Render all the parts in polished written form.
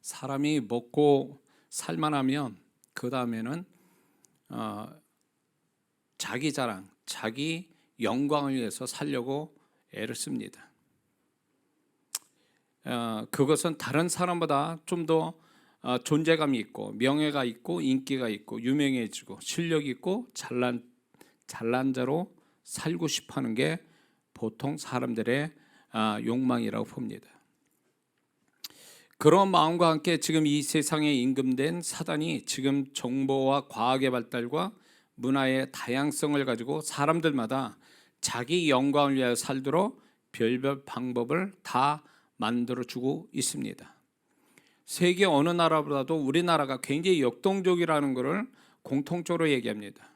사람이 먹고 살만하면 그 다음에는 자기 자랑, 자기 영광을 위해서 살려고 애를 씁니다. 그것은 다른 사람보다 좀 더 존재감이 있고 명예가 있고 인기가 있고 유명해지고 실력이 있고 잘난 자로 살고 싶어하는 게 보통 사람들의 욕망이라고 봅니다. 그런 마음과 함께 지금 이 세상에 임금된 사단이 지금 정보와 과학의 발달과 문화의 다양성을 가지고 사람들마다 자기 영광을 위하여 살도록 별별 방법을 다 만들어주고 있습니다. 세계 어느 나라보다도 우리나라가 굉장히 역동적이라는 것을 공통적으로 얘기합니다.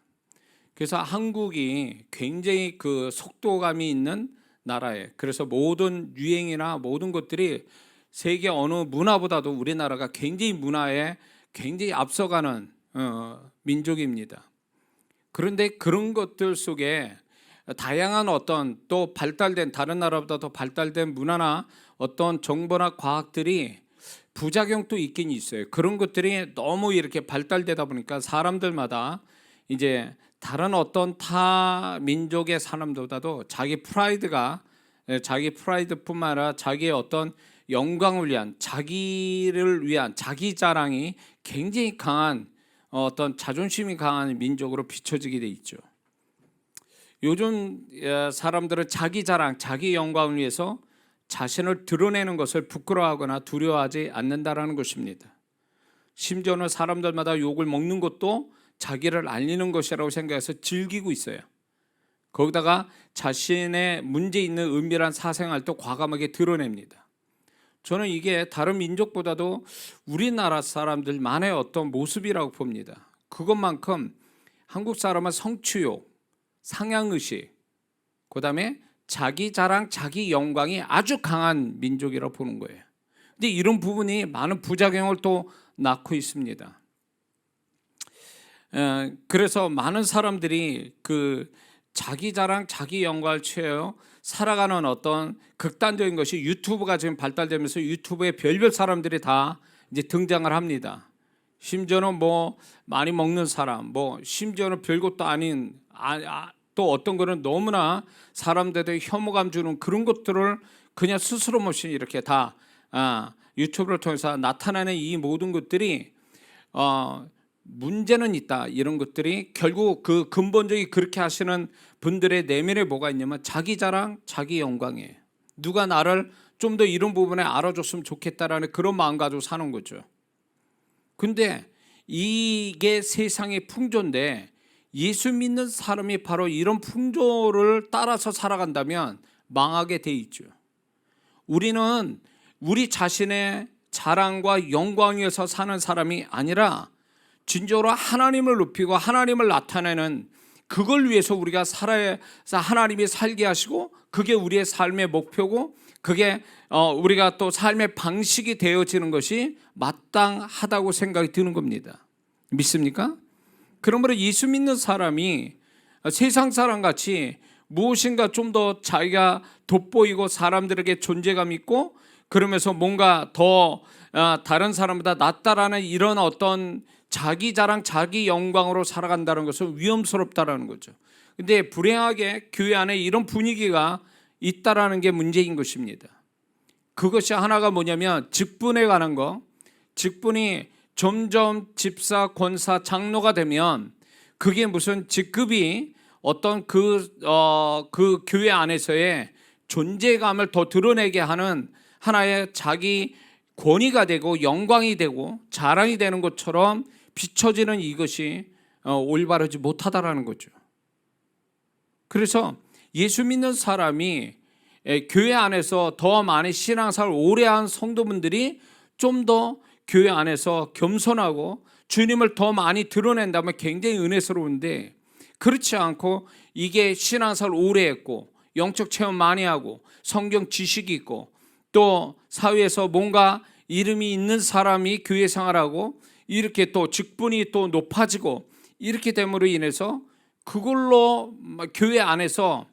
그래서 한국이 굉장히 그 속도감이 있는 나라에, 그래서 모든 유행이나 모든 것들이 세계 어느 문화보다도 우리나라가 굉장히 문화에 굉장히 앞서가는 민족입니다. 그런데 그런 것들 속에 다양한 어떤 또 발달된 다른 나라보다 더 발달된 문화나 어떤 정보나 과학들이 부작용도 있긴 있어요. 그런 것들이 너무 이렇게 발달되다 보니까 사람들마다 이제 다른 어떤 타 민족의 사람들보다도 자기 프라이드뿐만 아니라 자기의 어떤 영광을 위한, 자기를 위한 자기 자랑이 굉장히 강한 어떤 자존심이 강한 민족으로 비춰지게 돼 있죠. 요즘 사람들은 자기 자랑, 자기 영광을 위해서 자신을 드러내는 것을 부끄러워하거나 두려워하지 않는다라는 것입니다. 심지어는 사람들마다 욕을 먹는 것도 자기를 알리는 것이라고 생각해서 즐기고 있어요. 거기다가 자신의 문제 있는 은밀한 사생활도 과감하게 드러냅니다. 저는 이게 다른 민족보다도 우리나라 사람들만의 어떤 모습이라고 봅니다. 그것만큼 한국 사람은 성취욕, 상향의식, 그 다음에 자기 자랑, 자기 영광이 아주 강한 민족이라고 보는 거예요. 근데 이런 부분이 많은 부작용을 또 낳고 있습니다. 그래서 많은 사람들이 그 자기 자랑, 자기 영광을 취하여 살아가는 어떤 극단적인 것이 유튜브가 지금 발달되면서 유튜브에 별별 사람들이 다 이제 등장을 합니다. 심지어는 뭐 많이 먹는 사람, 뭐 심지어는 별것도 아닌 또 어떤 거는 너무나 사람들에게 혐오감 주는 그런 것들을 그냥 스스럼 없이 이렇게 다 유튜브를 통해서 나타나는 이 모든 것들이 문제는 있다. 이런 것들이 결국 그 근본적인 그렇게 하시는 분들의 내면에 뭐가 있냐면 자기 자랑, 자기 영광이에요. 누가 나를 좀 더 이런 부분에 알아줬으면 좋겠다라는 그런 마음 가지고 사는 거죠. 근데 이게 세상의 풍조인데 예수 믿는 사람이 바로 이런 풍조를 따라서 살아간다면 망하게 돼 있죠. 우리는 우리 자신의 자랑과 영광 위에서 사는 사람이 아니라 진정으로 하나님을 높이고 하나님을 나타내는 그걸 위해서 우리가 살아야 하나님이 살게 하시고 그게 우리의 삶의 목표고 그게 우리가 또 삶의 방식이 되어지는 것이 마땅하다고 생각이 드는 겁니다. 믿습니까? 그러므로 예수 믿는 사람이 세상 사람같이 무엇인가 좀 더 자기가 돋보이고 사람들에게 존재감 있고 그러면서 뭔가 더 다른 사람보다 낫다라는 이런 어떤 자기 자랑, 자기 영광으로 살아간다는 것은 위험스럽다라는 거죠. 근데 불행하게 교회 안에 이런 분위기가 있다라는 게 문제인 것입니다. 그것이 하나가 뭐냐면 직분에 관한 거. 직분이 점점 집사, 권사, 장로가 되면 그게 무슨 직급이 어떤 그 교회 안에서의 존재감을 더 드러내게 하는 하나의 자기 권위가 되고 영광이 되고 자랑이 되는 것처럼 비춰지는 이것이 올바르지 못하다라는 거죠. 그래서 예수 믿는 사람이 교회 안에서 더 많이 신앙생활 오래 한 성도분들이 좀 더 교회 안에서 겸손하고 주님을 더 많이 드러낸다면 굉장히 은혜스러운데 그렇지 않고 이게 신앙생활 오래 했고 영적 체험 많이 하고 성경 지식이 있고 또 사회에서 뭔가 이름이 있는 사람이 교회 생활하고 이렇게 또 직분이 또 높아지고 이렇게 됨으로 인해서 그걸로 교회 안에서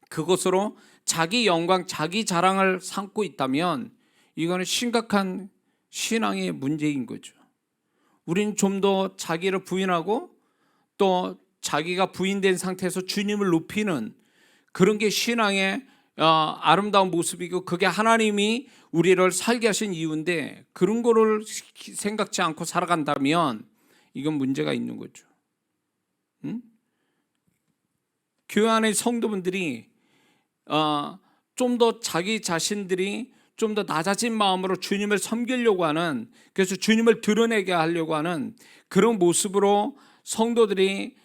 그것으로 자기 영광, 자기 자랑을 삼고 있다면 이거는 심각한 신앙의 문제인 거죠. 우리는 좀 더 자기를 부인하고 또 자기가 부인된 상태에서 주님을 높이는 그런 게 신앙의 아름다운 모습이고, 그게 하나님이 우리를 살게 하신 이유인데, 그런 거를 생각지 않고 살아간다면 이건 문제가 있는 거죠. 응? 교회 안의 성도분들이 좀 더 자기 자신들이 좀 더 낮아진 마음으로 주님을 섬기려고 하는, 그래서 주님을 드러내게 하려고 하는 그런 모습으로 성도들이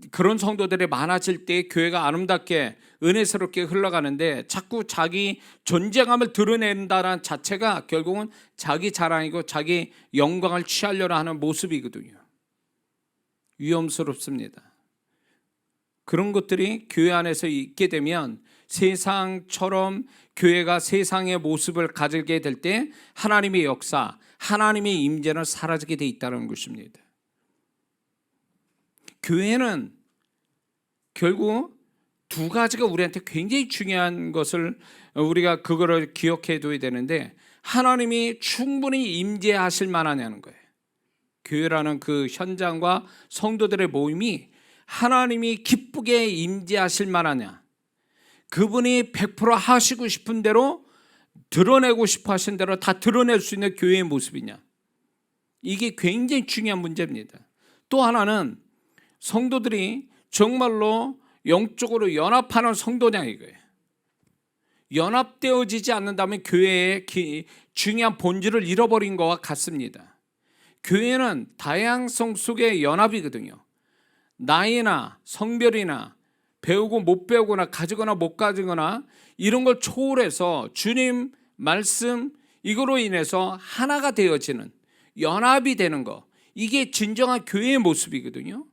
그런 성도들이 많아질 때 교회가 아름답게 은혜스럽게 흘러가는데, 자꾸 자기 존재감을 드러낸다는 자체가 결국은 자기 자랑이고 자기 영광을 취하려고 하는 모습이거든요. 위험스럽습니다. 그런 것들이 교회 안에서 있게 되면 세상처럼 교회가 세상의 모습을 가지게 될 때 하나님의 역사, 하나님의 임재는 사라지게 돼 있다는 것입니다. 교회는 결국 두 가지가 우리한테 굉장히 중요한 것을 우리가 그거를 기억해 둬야 되는데, 하나님이 충분히 임재하실 만하냐는 거예요. 교회라는 그 현장과 성도들의 모임이 하나님이 기쁘게 임재하실 만하냐, 그분이 100% 하시고 싶은 대로 드러내고 싶어 하신 대로 다 드러낼 수 있는 교회의 모습이냐, 이게 굉장히 중요한 문제입니다. 또 하나는 성도들이 정말로 영적으로 연합하는 성도냐 이거예요. 연합되어지지 않는다면 교회의 중요한 본질을 잃어버린 것과 같습니다. 교회는 다양성 속의 연합이거든요. 나이나 성별이나 배우고 못 배우거나 가지거나 못 가지거나 이런 걸 초월해서 주님 말씀 이거로 인해서 하나가 되어지는, 연합이 되는 거, 이게 진정한 교회의 모습이거든요.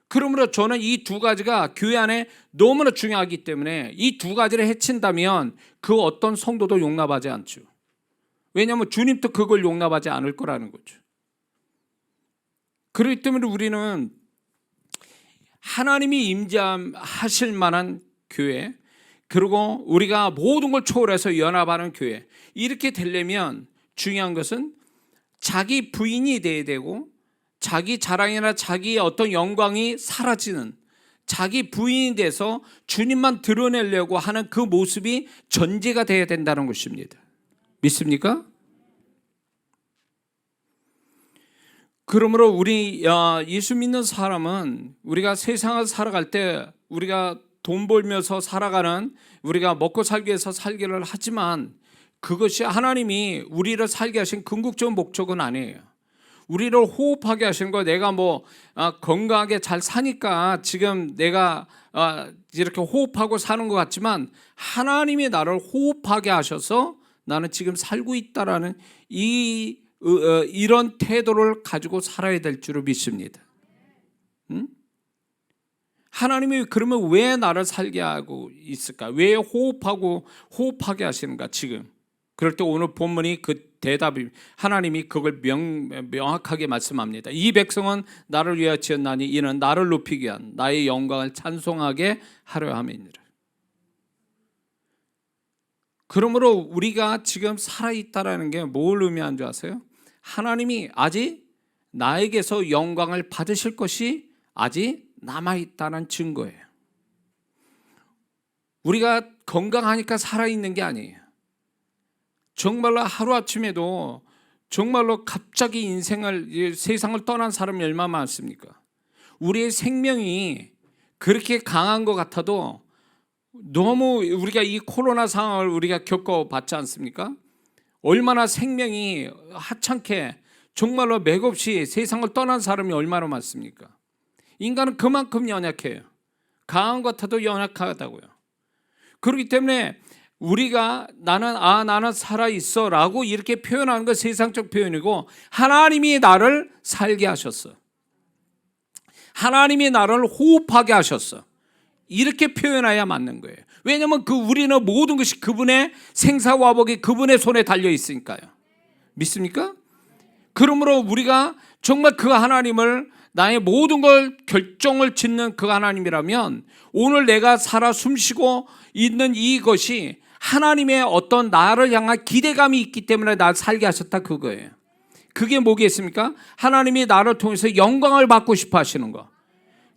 그러므로 저는 이 두 가지가 교회 안에 너무나 중요하기 때문에 이 두 가지를 해친다면 그 어떤 성도도 용납하지 않죠. 왜냐하면 주님도 그걸 용납하지 않을 거라는 거죠. 그렇기 때문에 우리는 하나님이 임재하실 만한 교회, 그리고 우리가 모든 걸 초월해서 연합하는 교회, 이렇게 되려면 중요한 것은 자기 부인이 돼야 되고, 자기 자랑이나 자기의 어떤 영광이 사라지는, 자기 부인이 돼서 주님만 드러내려고 하는 그 모습이 전제가 돼야 된다는 것입니다. 믿습니까? 그러므로 우리 예수 믿는 사람은 우리가 세상을 살아갈 때 우리가 돈 벌면서 살아가는, 우리가 먹고 살기 위해서 살기를 하지만 그것이 하나님이 우리를 살게 하신 궁극적인 목적은 아니에요. 우리를 호흡하게 하신 거, 내가 건강하게 잘 사니까 지금 내가 이렇게 호흡하고 사는 것 같지만 하나님이 나를 호흡하게 하셔서 나는 지금 살고 있다라는 이런 태도를 가지고 살아야 될 줄을 믿습니다. 하나님이 그러면 왜 나를 살게 하고 있을까? 왜 호흡하게 하시는가 지금? 그럴 때 오늘 본문이 그 대답이, 하나님이 그걸 명확하게 말씀합니다. 이 백성은 나를 위하여 지었나니 이는 나를 높이기 위한 나의 영광을 찬송하게 하려 함이니라. 그러므로 우리가 지금 살아있다라는 게 뭘 의미하는 줄 아세요? 하나님이 아직 나에게서 영광을 받으실 것이 아직 남아있다는 증거예요. 우리가 건강하니까 살아있는 게 아니에요. 정말로 하루아침에도 정말로 갑자기 세상을 떠난 사람이 얼마나 많습니까? 우리의 생명이 그렇게 강한 것 같아도 너무 우리가 이 코로나 상황을 우리가 겪어봤지 않습니까? 얼마나 생명이 하찮게 정말로 맥없이 세상을 떠난 사람이 얼마나 많습니까? 인간은 그만큼 연약해요. 강한 것 같아도 연약하다고요. 그렇기 때문에 우리가 나는 살아있어 라고 이렇게 표현하는 건 세상적 표현이고, 하나님이 나를 살게 하셨어, 하나님이 나를 호흡하게 하셨어, 이렇게 표현해야 맞는 거예요. 왜냐하면 우리는 모든 것이 그분의 생사화복이 그분의 손에 달려 있으니까요. 믿습니까? 그러므로 우리가 정말 그 하나님을, 나의 모든 걸 결정을 짓는 그 하나님이라면 오늘 내가 살아 숨쉬고 있는 이것이 하나님의 어떤 나를 향한 기대감이 있기 때문에 나를 살게 하셨다, 그거예요. 그게 뭐겠습니까? 하나님이 나를 통해서 영광을 받고 싶어 하시는 거.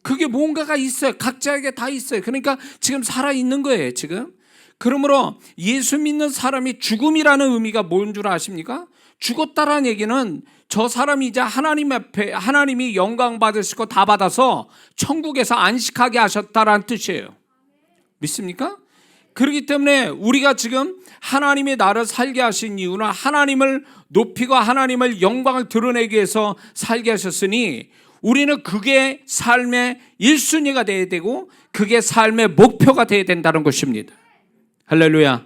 그게 뭔가가 있어요. 각자에게 다 있어요. 그러니까 지금 살아있는 거예요, 지금. 그러므로 예수 믿는 사람이 죽음이라는 의미가 뭔 줄 아십니까? 죽었다라는 얘기는 저 사람이 이제 하나님 앞에 하나님이 영광 받으시고 다 받아서 천국에서 안식하게 하셨다라는 뜻이에요. 믿습니까? 그렇기 때문에 우리가 지금 하나님이 나를 살게 하신 이유는 하나님을 높이고 하나님을 영광을 드러내기 위해서 살게 하셨으니 우리는 그게 삶의 1순위가 되어야 되고 그게 삶의 목표가 되어야 된다는 것입니다. 할렐루야.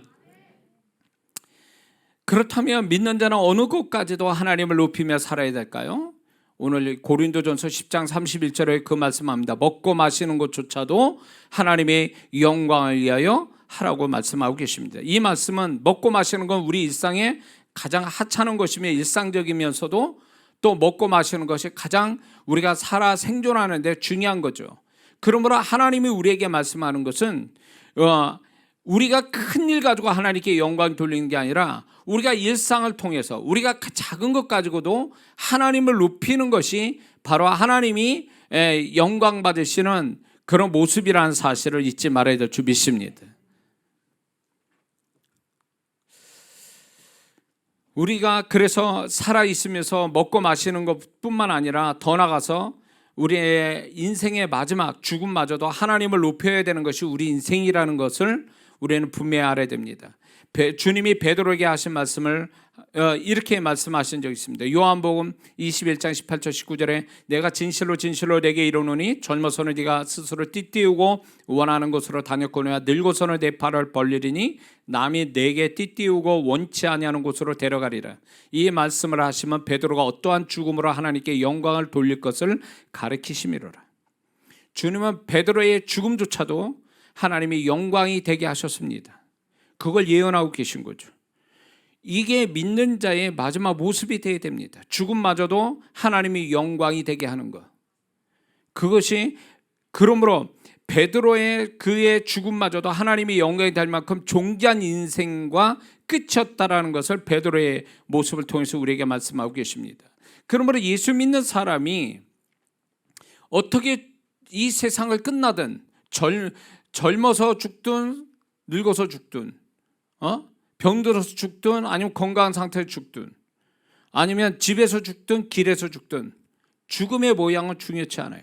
그렇다면 믿는 자는 어느 곳까지도 하나님을 높이며 살아야 될까요? 오늘 고린도전서 10장 31절에 그 말씀합니다. 먹고 마시는 것조차도 하나님의 영광을 위하여 하라고 말씀하고 계십니다. 이 말씀은 먹고 마시는 건 우리 일상에 가장 하찮은 것이며 일상적이면서도 또 먹고 마시는 것이 가장 우리가 살아 생존하는 데 중요한 거죠. 그러므로 하나님이 우리에게 말씀하는 것은 우리가 큰 일 가지고 하나님께 영광 돌리는 게 아니라 우리가 일상을 통해서 우리가 작은 것 가지고도 하나님을 높이는 것이 바로 하나님이 영광 받으시는 그런 모습이라는 사실을 잊지 말아야 될 줄 믿습니다. 우리가 그래서 살아있으면서 먹고 마시는 것뿐만 아니라 더 나아가서 우리의 인생의 마지막 죽음마저도 하나님을 높여야 되는 것이 우리 인생이라는 것을 우리는 분명히 알아야 됩니다. 주님이 베드로에게 하신 말씀을 이렇게 말씀하신 적이 있습니다. 요한복음 21장 18절 19절에 내가 진실로 진실로 내게 이르노니 젊어서는 네가 스스로 띠띠우고 원하는 곳으로 다녔거니와 늙어서는 내 팔을 벌리리니 남이 내게 띠띠우고 원치 아니하는 곳으로 데려가리라. 이 말씀을 하시면 베드로가 어떠한 죽음으로 하나님께 영광을 돌릴 것을 가르치심이로라. 주님은 베드로의 죽음조차도 하나님이 영광이 되게 하셨습니다. 그걸 예언하고 계신 거죠. 이게 믿는 자의 마지막 모습이 되어야 됩니다. 죽음마저도 하나님이 영광이 되게 하는 것. 그것이 그러므로 베드로의 그의 죽음마저도 하나님이 영광이 될 만큼 존귀한 인생과 끝이었다라는 것을 베드로의 모습을 통해서 우리에게 말씀하고 계십니다. 그러므로 예수 믿는 사람이 어떻게 이 세상을 끝나든 젊어서 죽든 늙어서 죽든 병들어서 죽든 아니면 건강한 상태에서 죽든 아니면 집에서 죽든 길에서 죽든 죽음의 모양은 중요치 않아요.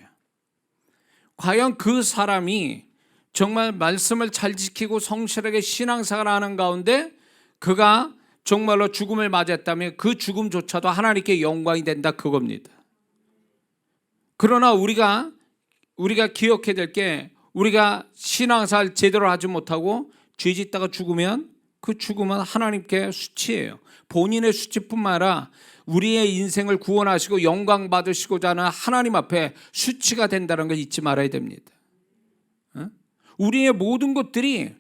과연 그 사람이 정말 말씀을 잘 지키고 성실하게 신앙생활을 하는 가운데 그가 정말로 죽음을 맞이했다면 그 죽음조차도 하나님께 영광이 된다, 그겁니다. 그러나 우리가 기억해야 될 게 우리가 신앙생활 제대로 하지 못하고 죄 짓다가 죽으면 그 죽음은 하나님께 수치예요. 본인의 수치뿐만 아니라 우리의 인생을 구원하시고 영광 받으시고자 하는 하나님 앞에 수치가 된다는 걸 잊지 말아야 됩니다. 우리의 모든 것들이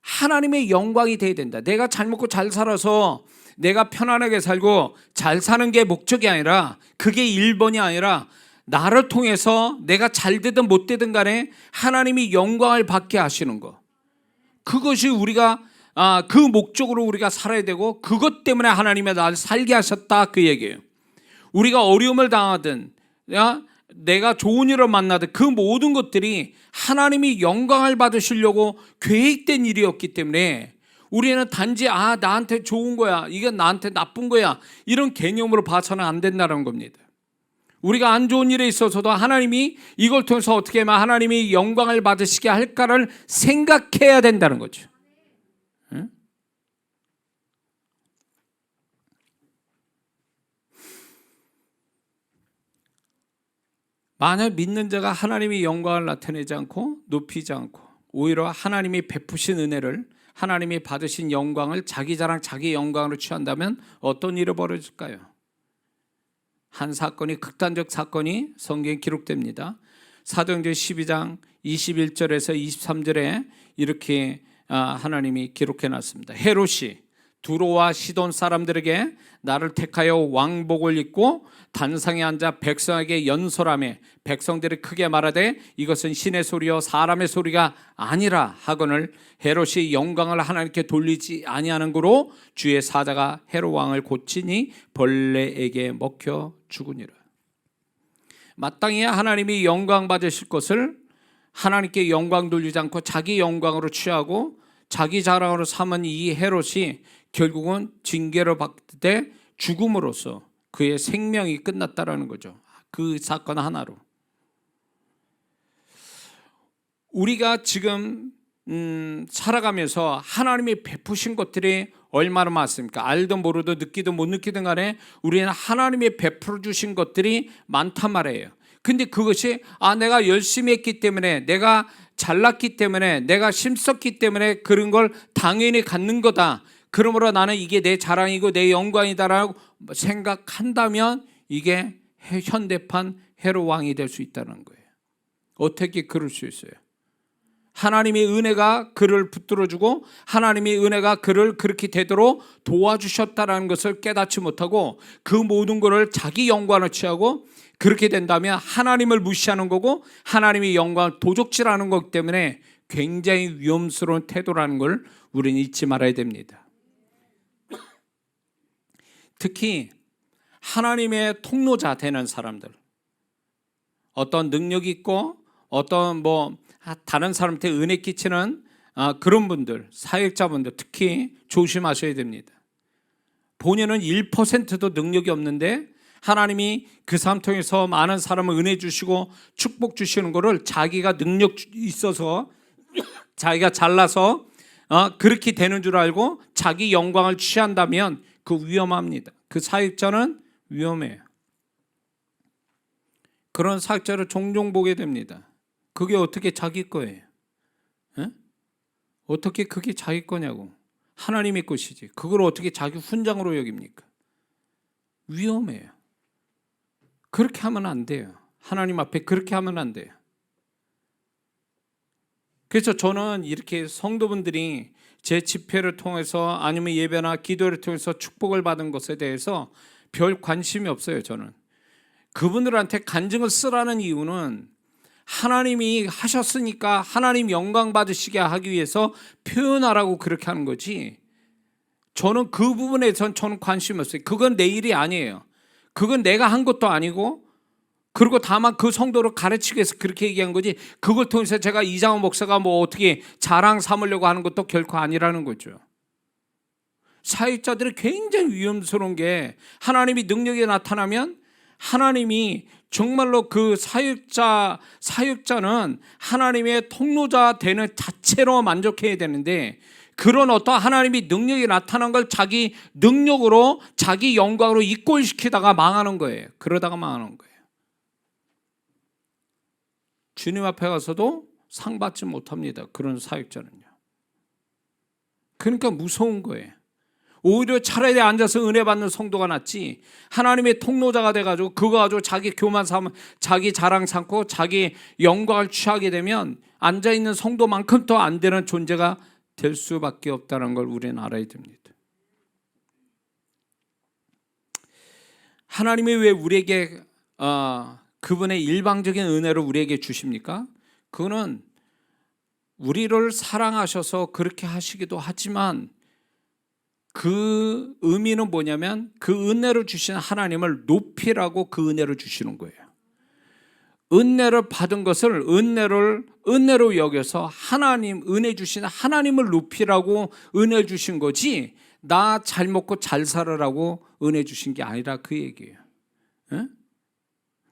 하나님의 영광이 돼야 된다. 내가 잘 먹고 잘 살아서 내가 편안하게 살고 잘 사는 게 목적이 아니라 그게 1번이 아니라 나를 통해서 내가 잘 되든 못 되든 간에 하나님이 영광을 받게 하시는 거. 그것이 우리가 그 목적으로 우리가 살아야 되고 그것 때문에 하나님이 나를 살게 하셨다, 그 얘기예요. 우리가 어려움을 당하든 내가 좋은 일을 만나든 그 모든 것들이 하나님이 영광을 받으시려고 계획된 일이었기 때문에 우리는 단지 나한테 좋은 거야, 이게 나한테 나쁜 거야, 이런 개념으로 봐서는 안 된다는 겁니다. 우리가 안 좋은 일에 있어서도 하나님이 이걸 통해서 어떻게 하면 하나님이 영광을 받으시게 할까를 생각해야 된다는 거죠. 만약 믿는 자가 하나님이 영광을 나타내지 않고 높이지 않고 오히려 하나님이 베푸신 은혜를 하나님이 받으신 영광을 자기 자랑 자기 영광으로 취한다면 어떤 일이 벌어질까요? 한 사건이 극단적 사건이 성경에 기록됩니다. 사도행전 12장 21절에서 23절에 이렇게 하나님이 기록해 놨습니다. 헤롯이 두로와 시돈 사람들에게 나를 택하여 왕복을 입고 단상에 앉아 백성에게 연설하며 백성들이 크게 말하되 이것은 신의 소리요 사람의 소리가 아니라 하거늘 헤롯이 영광을 하나님께 돌리지 아니하는 고로 주의 사자가 헤롯 왕을 고치니 벌레에게 먹혀 죽으니라. 마땅히 하나님이 영광 받으실 것을 하나님께 영광 돌리지 않고 자기 영광으로 취하고 자기 자랑으로 삼은 이 헤롯이 결국은 징계를 받되 죽음으로써 그의 생명이 끝났다라는 거죠. 그 사건 하나로. 우리가 지금 살아가면서 하나님이 베푸신 것들이 얼마나 많습니까? 알든 모르든 느끼든 못 느끼든 간에 우리는 하나님이 베풀어 주신 것들이 많단 말이에요. 근데 그것이 내가 열심히 했기 때문에, 내가 잘났기 때문에, 내가 힘썼기 때문에 그런 걸 당연히 갖는 거다, 그러므로 나는 이게 내 자랑이고 내 영광이다라고 생각한다면 이게 현대판 헤롯 왕이 될 수 있다는 거예요. 어떻게 그럴 수 있어요? 하나님의 은혜가 그를 붙들어주고 하나님의 은혜가 그를 그렇게 되도록 도와주셨다는 것을 깨닫지 못하고 그 모든 것을 자기 영광을 취하고 그렇게 된다면 하나님을 무시하는 거고 하나님의 영광을 도적질하는 거기 때문에 굉장히 위험스러운 태도라는 걸 우리는 잊지 말아야 됩니다. 특히 하나님의 통로자 되는 사람들, 어떤 능력이 있고 어떤 다른 사람한테 은혜 끼치는 그런 분들, 사역자분들 특히 조심하셔야 됩니다. 본인은 1%도 능력이 없는데 하나님이 그 사람 통해서 많은 사람을 은혜 주시고 축복 주시는 것을 자기가 능력 있어서 자기가 잘나서 그렇게 되는 줄 알고 자기 영광을 취한다면 그 위험합니다. 그 사역자는 위험해요. 그런 사역자를 종종 보게 됩니다. 그게 어떻게 자기 거예요? 어떻게 그게 자기 거냐고. 하나님의 것이지. 그걸 어떻게 자기 훈장으로 여깁니까? 위험해요. 그렇게 하면 안 돼요. 하나님 앞에 그렇게 하면 안 돼요. 그래서 저는 이렇게 성도분들이 제 집회를 통해서 아니면 예배나 기도를 통해서 축복을 받은 것에 대해서 별 관심이 없어요. 저는 그분들한테 간증을 쓰라는 이유는 하나님이 하셨으니까 하나님 영광 받으시게 하기 위해서 표현하라고 그렇게 하는 거지, 저는 그 부분에 저는 관심이 없어요. 그건 내 일이 아니에요. 그건 내가 한 것도 아니고, 그리고 다만 그 성도를 가르치기 위해서 그렇게 얘기한 거지, 그걸 통해서 제가 이장호 목사가 어떻게 자랑 삼으려고 하는 것도 결코 아니라는 거죠. 사역자들이 굉장히 위험스러운 게, 하나님이 능력이 나타나면 하나님이 정말로 그 사역자는 하나님의 통로자 되는 자체로 만족해야 되는데, 그런 어떤 하나님이 능력이 나타난 걸 자기 능력으로 자기 영광으로 이꼴시키다가 망하는 거예요. 그러다가 망하는 거예요. 주님 앞에 가서도 상 받지 못합니다. 그런 사역자는요. 그러니까 무서운 거예요. 오히려 차라리 앉아서 은혜 받는 성도가 낫지, 하나님의 통로자가 돼가지고 그거 가지고 자기 교만 삼고 자기 자랑 삼고 자기 영광을 취하게 되면 앉아있는 성도만큼 더 안 되는 존재가 될 수밖에 없다는 걸 우리는 알아야 됩니다. 하나님이 왜 우리에게 그분의 일방적인 은혜를 우리에게 주십니까? 그거는 우리를 사랑하셔서 그렇게 하시기도 하지만 그 의미는 뭐냐면 그 은혜를 주신 하나님을 높이라고 그 은혜를 주시는 거예요. 은혜를 받은 것을 은혜로 여겨서 하나님, 은혜 주신 하나님을 높이라고 은혜 주신 거지, 나 잘 먹고 잘 살아라고 은혜 주신 게 아니라 그 얘기예요.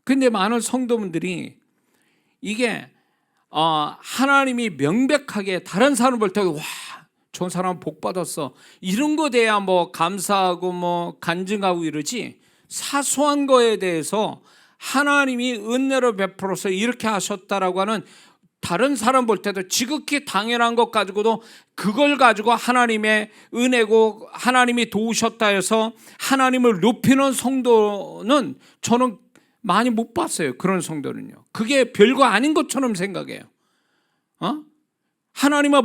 근데 많은 성도분들이 이게 하나님이 명백하게 다른 사람 볼 때 와, 저 사람 복 받았어, 이런 거 돼야 감사하고 간증하고 이러지, 사소한 거에 대해서 하나님이 은혜를 베풀어서 이렇게 하셨다라고 하는, 다른 사람 볼 때도 지극히 당연한 것 가지고도 그걸 가지고 하나님의 은혜고 하나님이 도우셨다 해서 하나님을 높이는 성도는 저는 많이 못 봤어요. 그런 성도는요. 그게 별거 아닌 것처럼 생각해요. 하나님은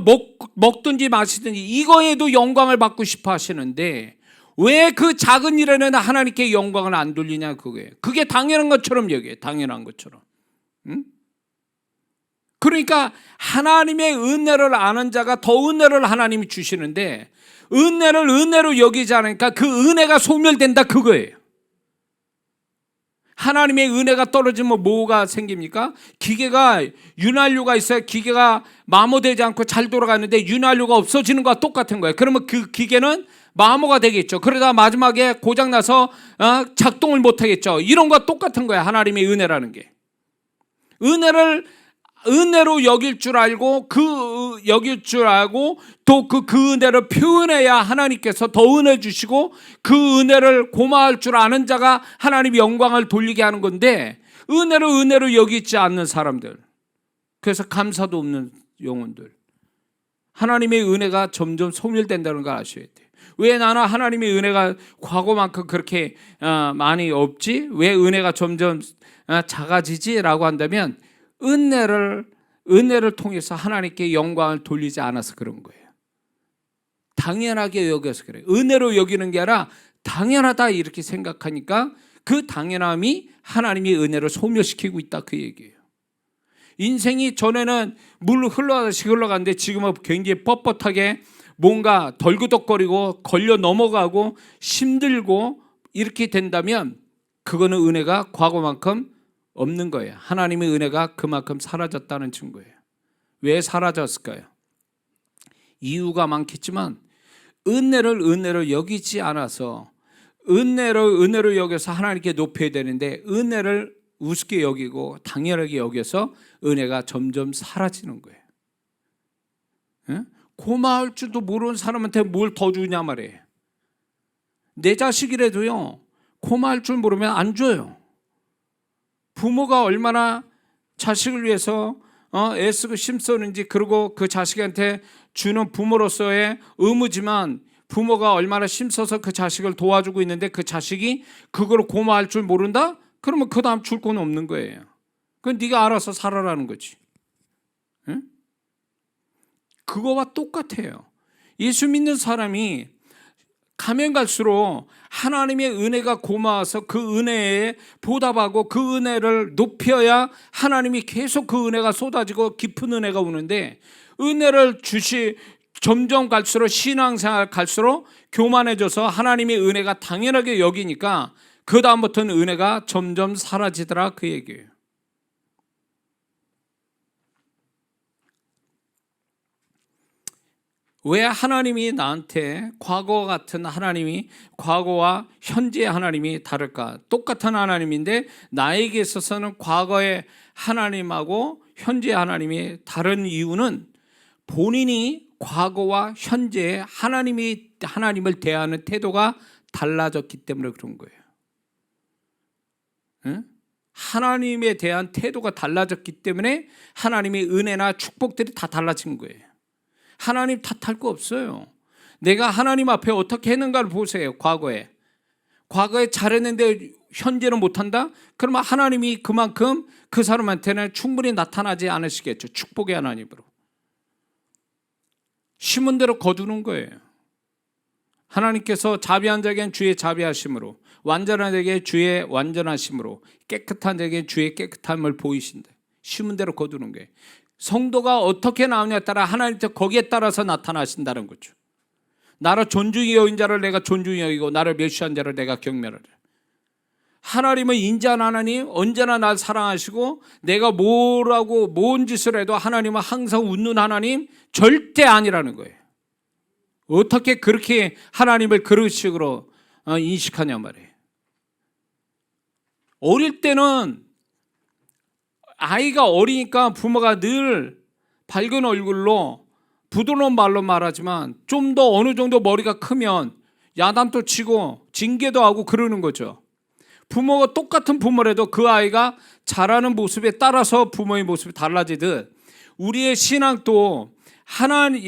먹든지 마시든지 이거에도 영광을 받고 싶어 하시는데 왜 그 작은 일에는 하나님께 영광을 안 돌리냐 그거예요. 그게 당연한 것처럼 여겨요. 당연한 것처럼. 응? 그러니까 하나님의 은혜를 아는 자가 더 은혜를 하나님이 주시는데 은혜를 은혜로 여기지 않으니까 그 은혜가 소멸된다 그거예요. 하나님의 은혜가 떨어지면 뭐가 생깁니까? 기계가 윤활유가 있어요. 기계가 마모되지 않고 잘 돌아가는데 윤활유가 없어지는 거와 똑같은 거예요. 그러면 그 기계는 마모가 되겠죠. 그러다 마지막에 고장나서 작동을 못하겠죠. 이런 거와 똑같은 거예요. 하나님의 은혜라는 게. 은혜로 여길 줄 알고 또 그 은혜를 표현해야 하나님께서 더 은혜 주시고 그 은혜를 고마워할 줄 아는 자가 하나님의 영광을 돌리게 하는 건데 은혜로 여기지 않는 사람들, 그래서 감사도 없는 영혼들, 하나님의 은혜가 점점 소멸된다는 걸 아셔야 돼요. 왜 나는 하나님의 은혜가 과거만큼 그렇게 많이 없지? 왜 은혜가 점점 작아지지? 라고 한다면 은혜를 통해서 하나님께 영광을 돌리지 않아서 그런 거예요. 당연하게 여겨서 그래요. 은혜로 여기는 게 아니라 당연하다 이렇게 생각하니까 그 당연함이 하나님의 은혜를 소멸시키고 있다 그 얘기예요. 인생이 전에는 물 흘러가듯이 흘러가는데 지금은 굉장히 뻣뻣하게 뭔가 덜그덕거리고 걸려 넘어가고 힘들고 이렇게 된다면 그거는 은혜가 과거만큼 없는 거예요. 하나님의 은혜가 그만큼 사라졌다는 증거예요. 왜 사라졌을까요? 이유가 많겠지만 은혜를 여기지 않아서 은혜로 여겨서 하나님께 높여야 되는데 은혜를 우습게 여기고 당연하게 여겨서 은혜가 점점 사라지는 거예요. 응? 고마울 줄도 모르는 사람한테 뭘 더 주냐 말이에요. 내 자식이라도요 고마울 줄 모르면 안 줘요. 부모가 얼마나 자식을 위해서 애쓰고 힘쓰는지, 그리고 그 자식한테 주는 부모로서의 의무지만 부모가 얼마나 힘써서 그 자식을 도와주고 있는데 그 자식이 그걸 고마워할 줄 모른다? 그러면 그 다음 줄 건 없는 거예요. 그건 네가 알아서 살아라는 거지. 응? 그거와 똑같아요. 예수 믿는 사람이 가면 갈수록 하나님의 은혜가 고마워서 그 은혜에 보답하고 그 은혜를 높여야 하나님이 계속 그 은혜가 쏟아지고 깊은 은혜가 오는데, 은혜를 점점 갈수록 신앙생활 갈수록 교만해져서 하나님의 은혜가 당연하게 여기니까 그 다음부터는 은혜가 점점 사라지더라 그 얘기예요. 왜 하나님이 나한테 과거 같은 하나님이, 과거와 현재의 하나님이 다를까? 똑같은 하나님인데 나에게 있어서는 과거의 하나님하고 현재의 하나님이 다른 이유는 본인이 과거와 현재의 하나님을 대하는 태도가 달라졌기 때문에 그런 거예요. 응? 하나님에 대한 태도가 달라졌기 때문에 하나님의 은혜나 축복들이 다 달라진 거예요. 하나님 탓할 거 없어요. 내가 하나님 앞에 어떻게 했는가를 보세요. 과거에 잘했는데 현재는 못한다? 그러면 하나님이 그만큼 그 사람한테는 충분히 나타나지 않으시겠죠. 축복의 하나님으로. 심은 대로 거두는 거예요. 하나님께서 자비한 자에게는 주의 자비하심으로, 완전한 자에게 주의 완전하심으로, 깨끗한 자에게 주의 깨끗함을 보이신다. 심은 대로 거두는 거예요. 성도가 어떻게 나오냐에 따라 하나님께 거기에 따라서 나타나신다는 거죠. 나를 존중히 여긴 자를 내가 존중히 여기고 나를 멸시한 자를 내가 경멸하리라. 하나님은 인자한 하나님, 언제나 날 사랑하시고 내가 뭔 짓을 해도 하나님은 항상 웃는 하나님 절대 아니라는 거예요. 어떻게 그렇게 하나님을 그런 식으로 인식하냐 말이에요. 어릴 때는 아이가 어리니까 부모가 늘 밝은 얼굴로 부드러운 말로 말하지만 좀 더 어느 정도 머리가 크면 야단도 치고 징계도 하고 그러는 거죠. 부모가 똑같은 부모라도 그 아이가 자라는 모습에 따라서 부모의 모습이 달라지듯 우리의 신앙도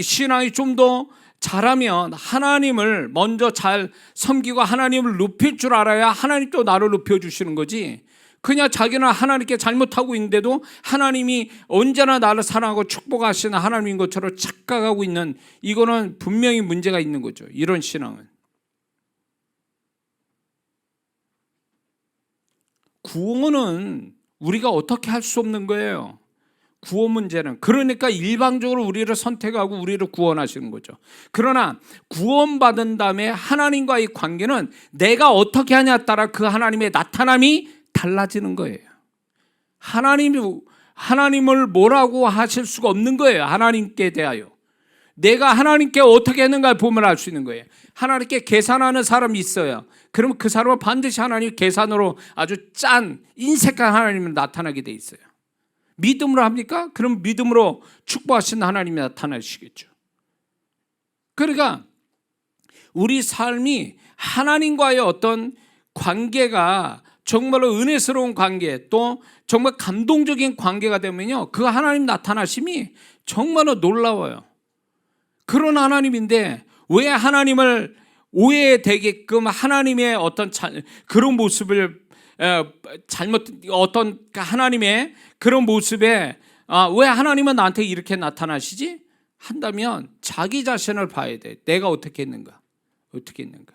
신앙이 좀 더 잘하면 하나님을 먼저 잘 섬기고 하나님을 높일 줄 알아야 하나님 또 나를 높여주시는 거지. 그냥 자기는 하나님께 잘못하고 있는데도 하나님이 언제나 나를 사랑하고 축복하시는 하나님인 것처럼 착각하고 있는, 이거는 분명히 문제가 있는 거죠. 이런 신앙은. 구원은 우리가 어떻게 할 수 없는 거예요. 구원 문제는. 그러니까 일방적으로 우리를 선택하고 우리를 구원하시는 거죠. 그러나 구원받은 다음에 하나님과의 관계는 내가 어떻게 하냐에 따라 그 하나님의 나타남이 달라지는 거예요. 하나님을 뭐라고 하실 수가 없는 거예요. 하나님께 대하여 내가 하나님께 어떻게 했는가 보면 알 수 있는 거예요. 하나님께 계산하는 사람이 있어요. 그러면 그 사람은 반드시 하나님 계산으로 아주 짠 인색한 하나님을 나타나게 돼 있어요. 믿음으로 합니까? 그럼 믿음으로 축복하신 하나님이 나타나시겠죠. 그러니까 우리 삶이 하나님과의 어떤 관계가 정말로 은혜스러운 관계, 또 정말 감동적인 관계가 되면요, 그 하나님 나타나심이 정말로 놀라워요. 그런 하나님인데 왜 하나님을 오해되게끔 하나님의 어떤 그런 모습을 잘못, 어떤 하나님의 그런 모습에 왜 하나님은 나한테 이렇게 나타나시지? 한다면 자기 자신을 봐야 돼. 내가 어떻게 했는가? 어떻게 했는가?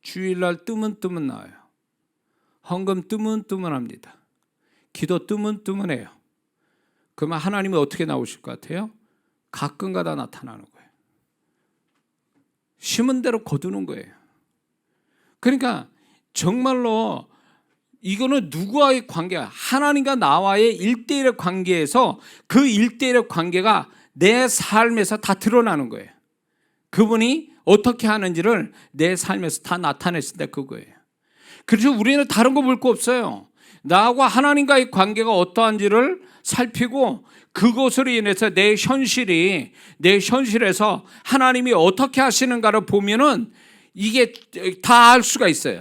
주일날 뜨문뜨문 나와요. 헌금 뜨문뜨문합니다. 기도 뜨문뜨문해요. 그러면 하나님은 어떻게 나오실 것 같아요? 가끔가다 나타나는 거예요. 심은 대로 거두는 거예요. 그러니까 정말로 이거는 누구와의 관계야? 하나님과 나와의 1대1의 관계에서 그 1대1의 관계가 내 삶에서 다 드러나는 거예요. 그분이 어떻게 하는지를 내 삶에서 다 나타내신다, 그거예요. 그래서 우리는 다른 거 볼 거 없어요. 나하고 하나님과의 관계가 어떠한지를 살피고 그것으로 인해서 내 현실에서 하나님이 어떻게 하시는가를 보면은 이게 다 알 수가 있어요.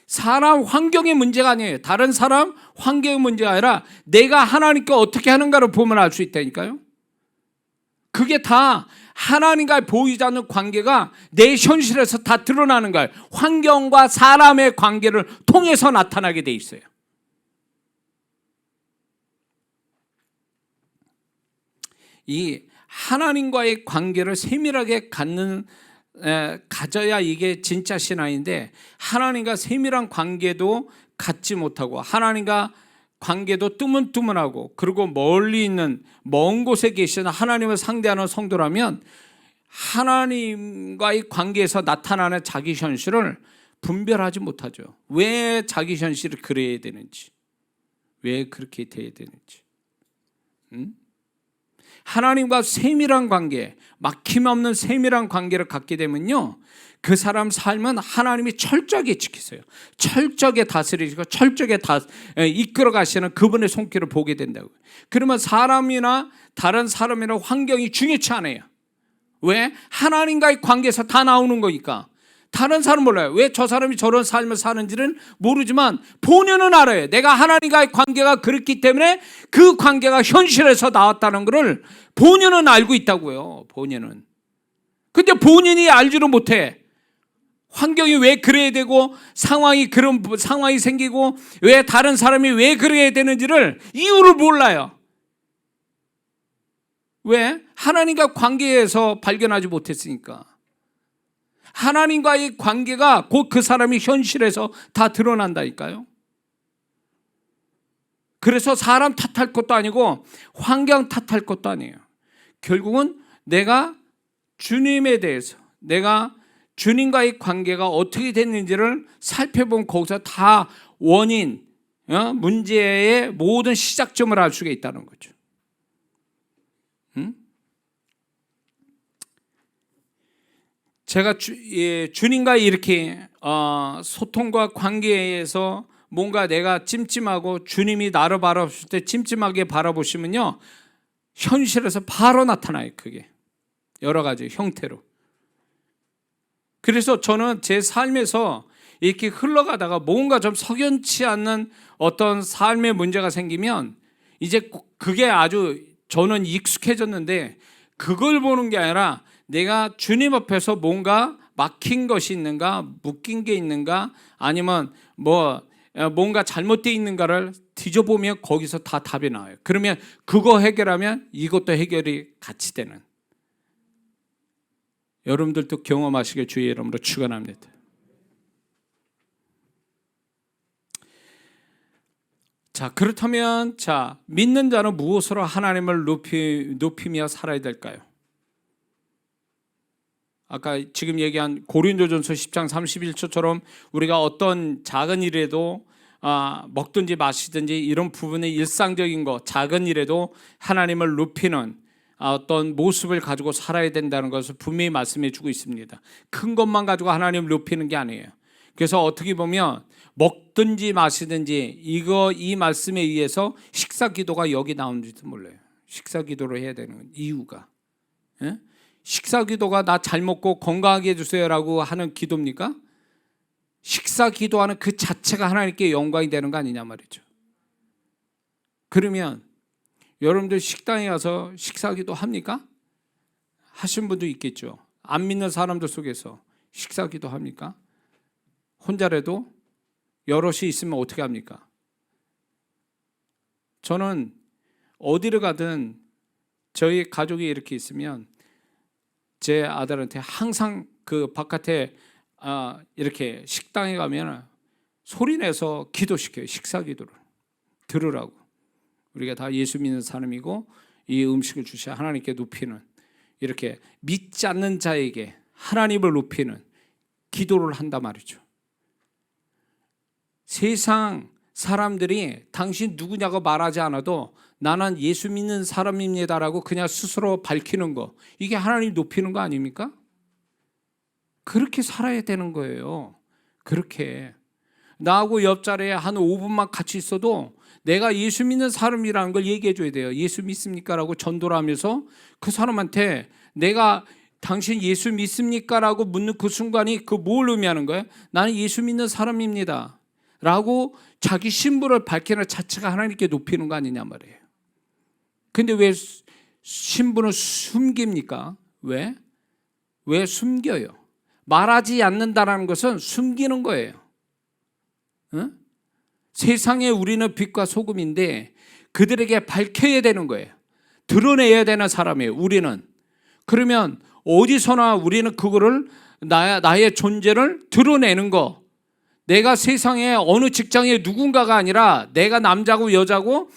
사람 환경의 문제가 아니에요. 다른 사람 환경의 문제가 아니라 내가 하나님께 어떻게 하는가를 보면 알 수 있다니까요. 그게 다 하나님과 보이지 않는 관계가 내 현실에서 다 드러나는 거예요. 환경과 사람의 관계를 통해서 나타나게 돼 있어요. 이 하나님과의 관계를 세밀하게 가져야 이게 진짜 신앙인데, 하나님과 세밀한 관계도 갖지 못하고 하나님과 관계도 뜨문뜨문하고, 그리고 멀리 있는 먼 곳에 계시는 하나님을 상대하는 성도라면 하나님과의 관계에서 나타나는 자기 현실을 분별하지 못하죠. 왜 자기 현실을 그래야 되는지, 왜 그렇게 돼야 되는지. 하나님과 세밀한 관계, 막힘없는 세밀한 관계를 갖게 되면요, 그 사람 삶은 하나님이 철저하게 지키세요. 철저하게 다스리시고 철저하게 이끌어 가시는 그분의 손길을 보게 된다고요. 그러면 사람이나 다른 사람이나 환경이 중요치 않아요. 왜? 하나님과의 관계에서 다 나오는 거니까. 다른 사람은 몰라요. 왜 저 사람이 저런 삶을 사는지는 모르지만 본인은 알아요. 내가 하나님과의 관계가 그렇기 때문에 그 관계가 현실에서 나왔다는 것을 본인은 알고 있다고요. 본인은. 근데 본인이 알지를 못해. 환경이 왜 그래야 되고, 그런 상황이 생기고, 왜 다른 사람이 왜 그래야 되는지를 이유를 몰라요. 왜? 하나님과 관계에서 발견하지 못했으니까. 하나님과의 관계가 곧 그 사람이 현실에서 다 드러난다니까요. 그래서 사람 탓할 것도 아니고 환경 탓할 것도 아니에요. 결국은 내가 주님에 대해서, 내가 주님과의 관계가 어떻게 됐는지를 살펴보면 거기서 다 원인, 문제의 모든 시작점을 알 수가 있다는 거죠. 제가 주님과 이렇게 소통과 관계에서 뭔가 내가 찜찜하고 주님이 나를 바라보실 때 찜찜하게 바라보시면요, 현실에서 바로 나타나요. 그게 여러 가지 형태로. 그래서 저는 제 삶에서 이렇게 흘러가다가 뭔가 좀 석연치 않는 어떤 삶의 문제가 생기면 이제 그게 아주 저는 익숙해졌는데, 그걸 보는 게 아니라 내가 주님 앞에서 뭔가 막힌 것이 있는가, 묶인 게 있는가, 아니면 뭔가 잘못되어 있는가를 뒤져보면 거기서 다 답이 나와요. 그러면 그거 해결하면 이것도 해결이 같이 되는, 여러분들도 경험하시길 주의 이름으로 축원합니다. 자, 그렇다면 믿는 자는 무엇으로 하나님을 높이며 살아야 될까요? 아까 지금 얘기한 고린도전서 10장 31절처럼 우리가 어떤 작은 일에도 먹든지 마시든지 이런 부분의 일상적인 거, 작은 일에도 하나님을 높이는 어떤 모습을 가지고 살아야 된다는 것을 분명히 말씀해 주고 있습니다. 큰 것만 가지고 하나님을 높이는 게 아니에요. 그래서 어떻게 보면 먹든지 마시든지 이 말씀에 의해서 식사 기도가 여기 나오는지도 몰라요. 식사 기도를 해야 되는 이유가, 예? 식사 기도가 나 잘 먹고 건강하게 해주세요라고 하는 기도입니까? 식사 기도하는 그 자체가 하나님께 영광이 되는 거 아니냐 말이죠. 그러면 여러분들 식당에 가서 식사 기도 합니까? 하신 분도 있겠죠. 안 믿는 사람들 속에서 식사 기도 합니까? 혼자라도 여럿이 있으면 어떻게 합니까? 저는 어디를 가든 저희 가족이 이렇게 있으면 제 아들한테 항상 그 바깥에 이렇게 식당에 가면 소리내서 기도시켜요. 식사 기도를 들으라고. 우리가 다 예수 믿는 사람이고 이 음식을 주셔야 하나님께 높이는, 이렇게 믿지 않는 자에게 하나님을 높이는 기도를 한단 말이죠. 세상 사람들이 당신 누구냐고 말하지 않아도 나는 예수 믿는 사람입니다라고 그냥 스스로 밝히는 거, 이게 하나님 높이는 거 아닙니까? 그렇게 살아야 되는 거예요. 그렇게 나하고 옆자리에 한 5분만 같이 있어도 내가 예수 믿는 사람이라는 걸 얘기해 줘야 돼요. 예수 믿습니까? 라고 전도를 하면서 그 사람한테 내가 당신 예수 믿습니까? 라고 묻는 그 순간이 그 뭘 의미하는 거예요? 나는 예수 믿는 사람입니다 라고 자기 신분을 밝히는 자체가 하나님께 높이는 거 아니냐 말이에요. 근데 왜 신분을 숨깁니까? 왜 숨겨요? 말하지 않는다는 것은 숨기는 거예요. 응? 세상에 우리는 빛과 소금인데 그들에게 밝혀야 되는 거예요. 드러내야 되는 사람이에요, 우리는. 그러면 어디서나 우리는 그거를 나의 존재를 드러내는 거. 내가 세상에 어느 직장의 누군가가 아니라 내가 남자고 여자고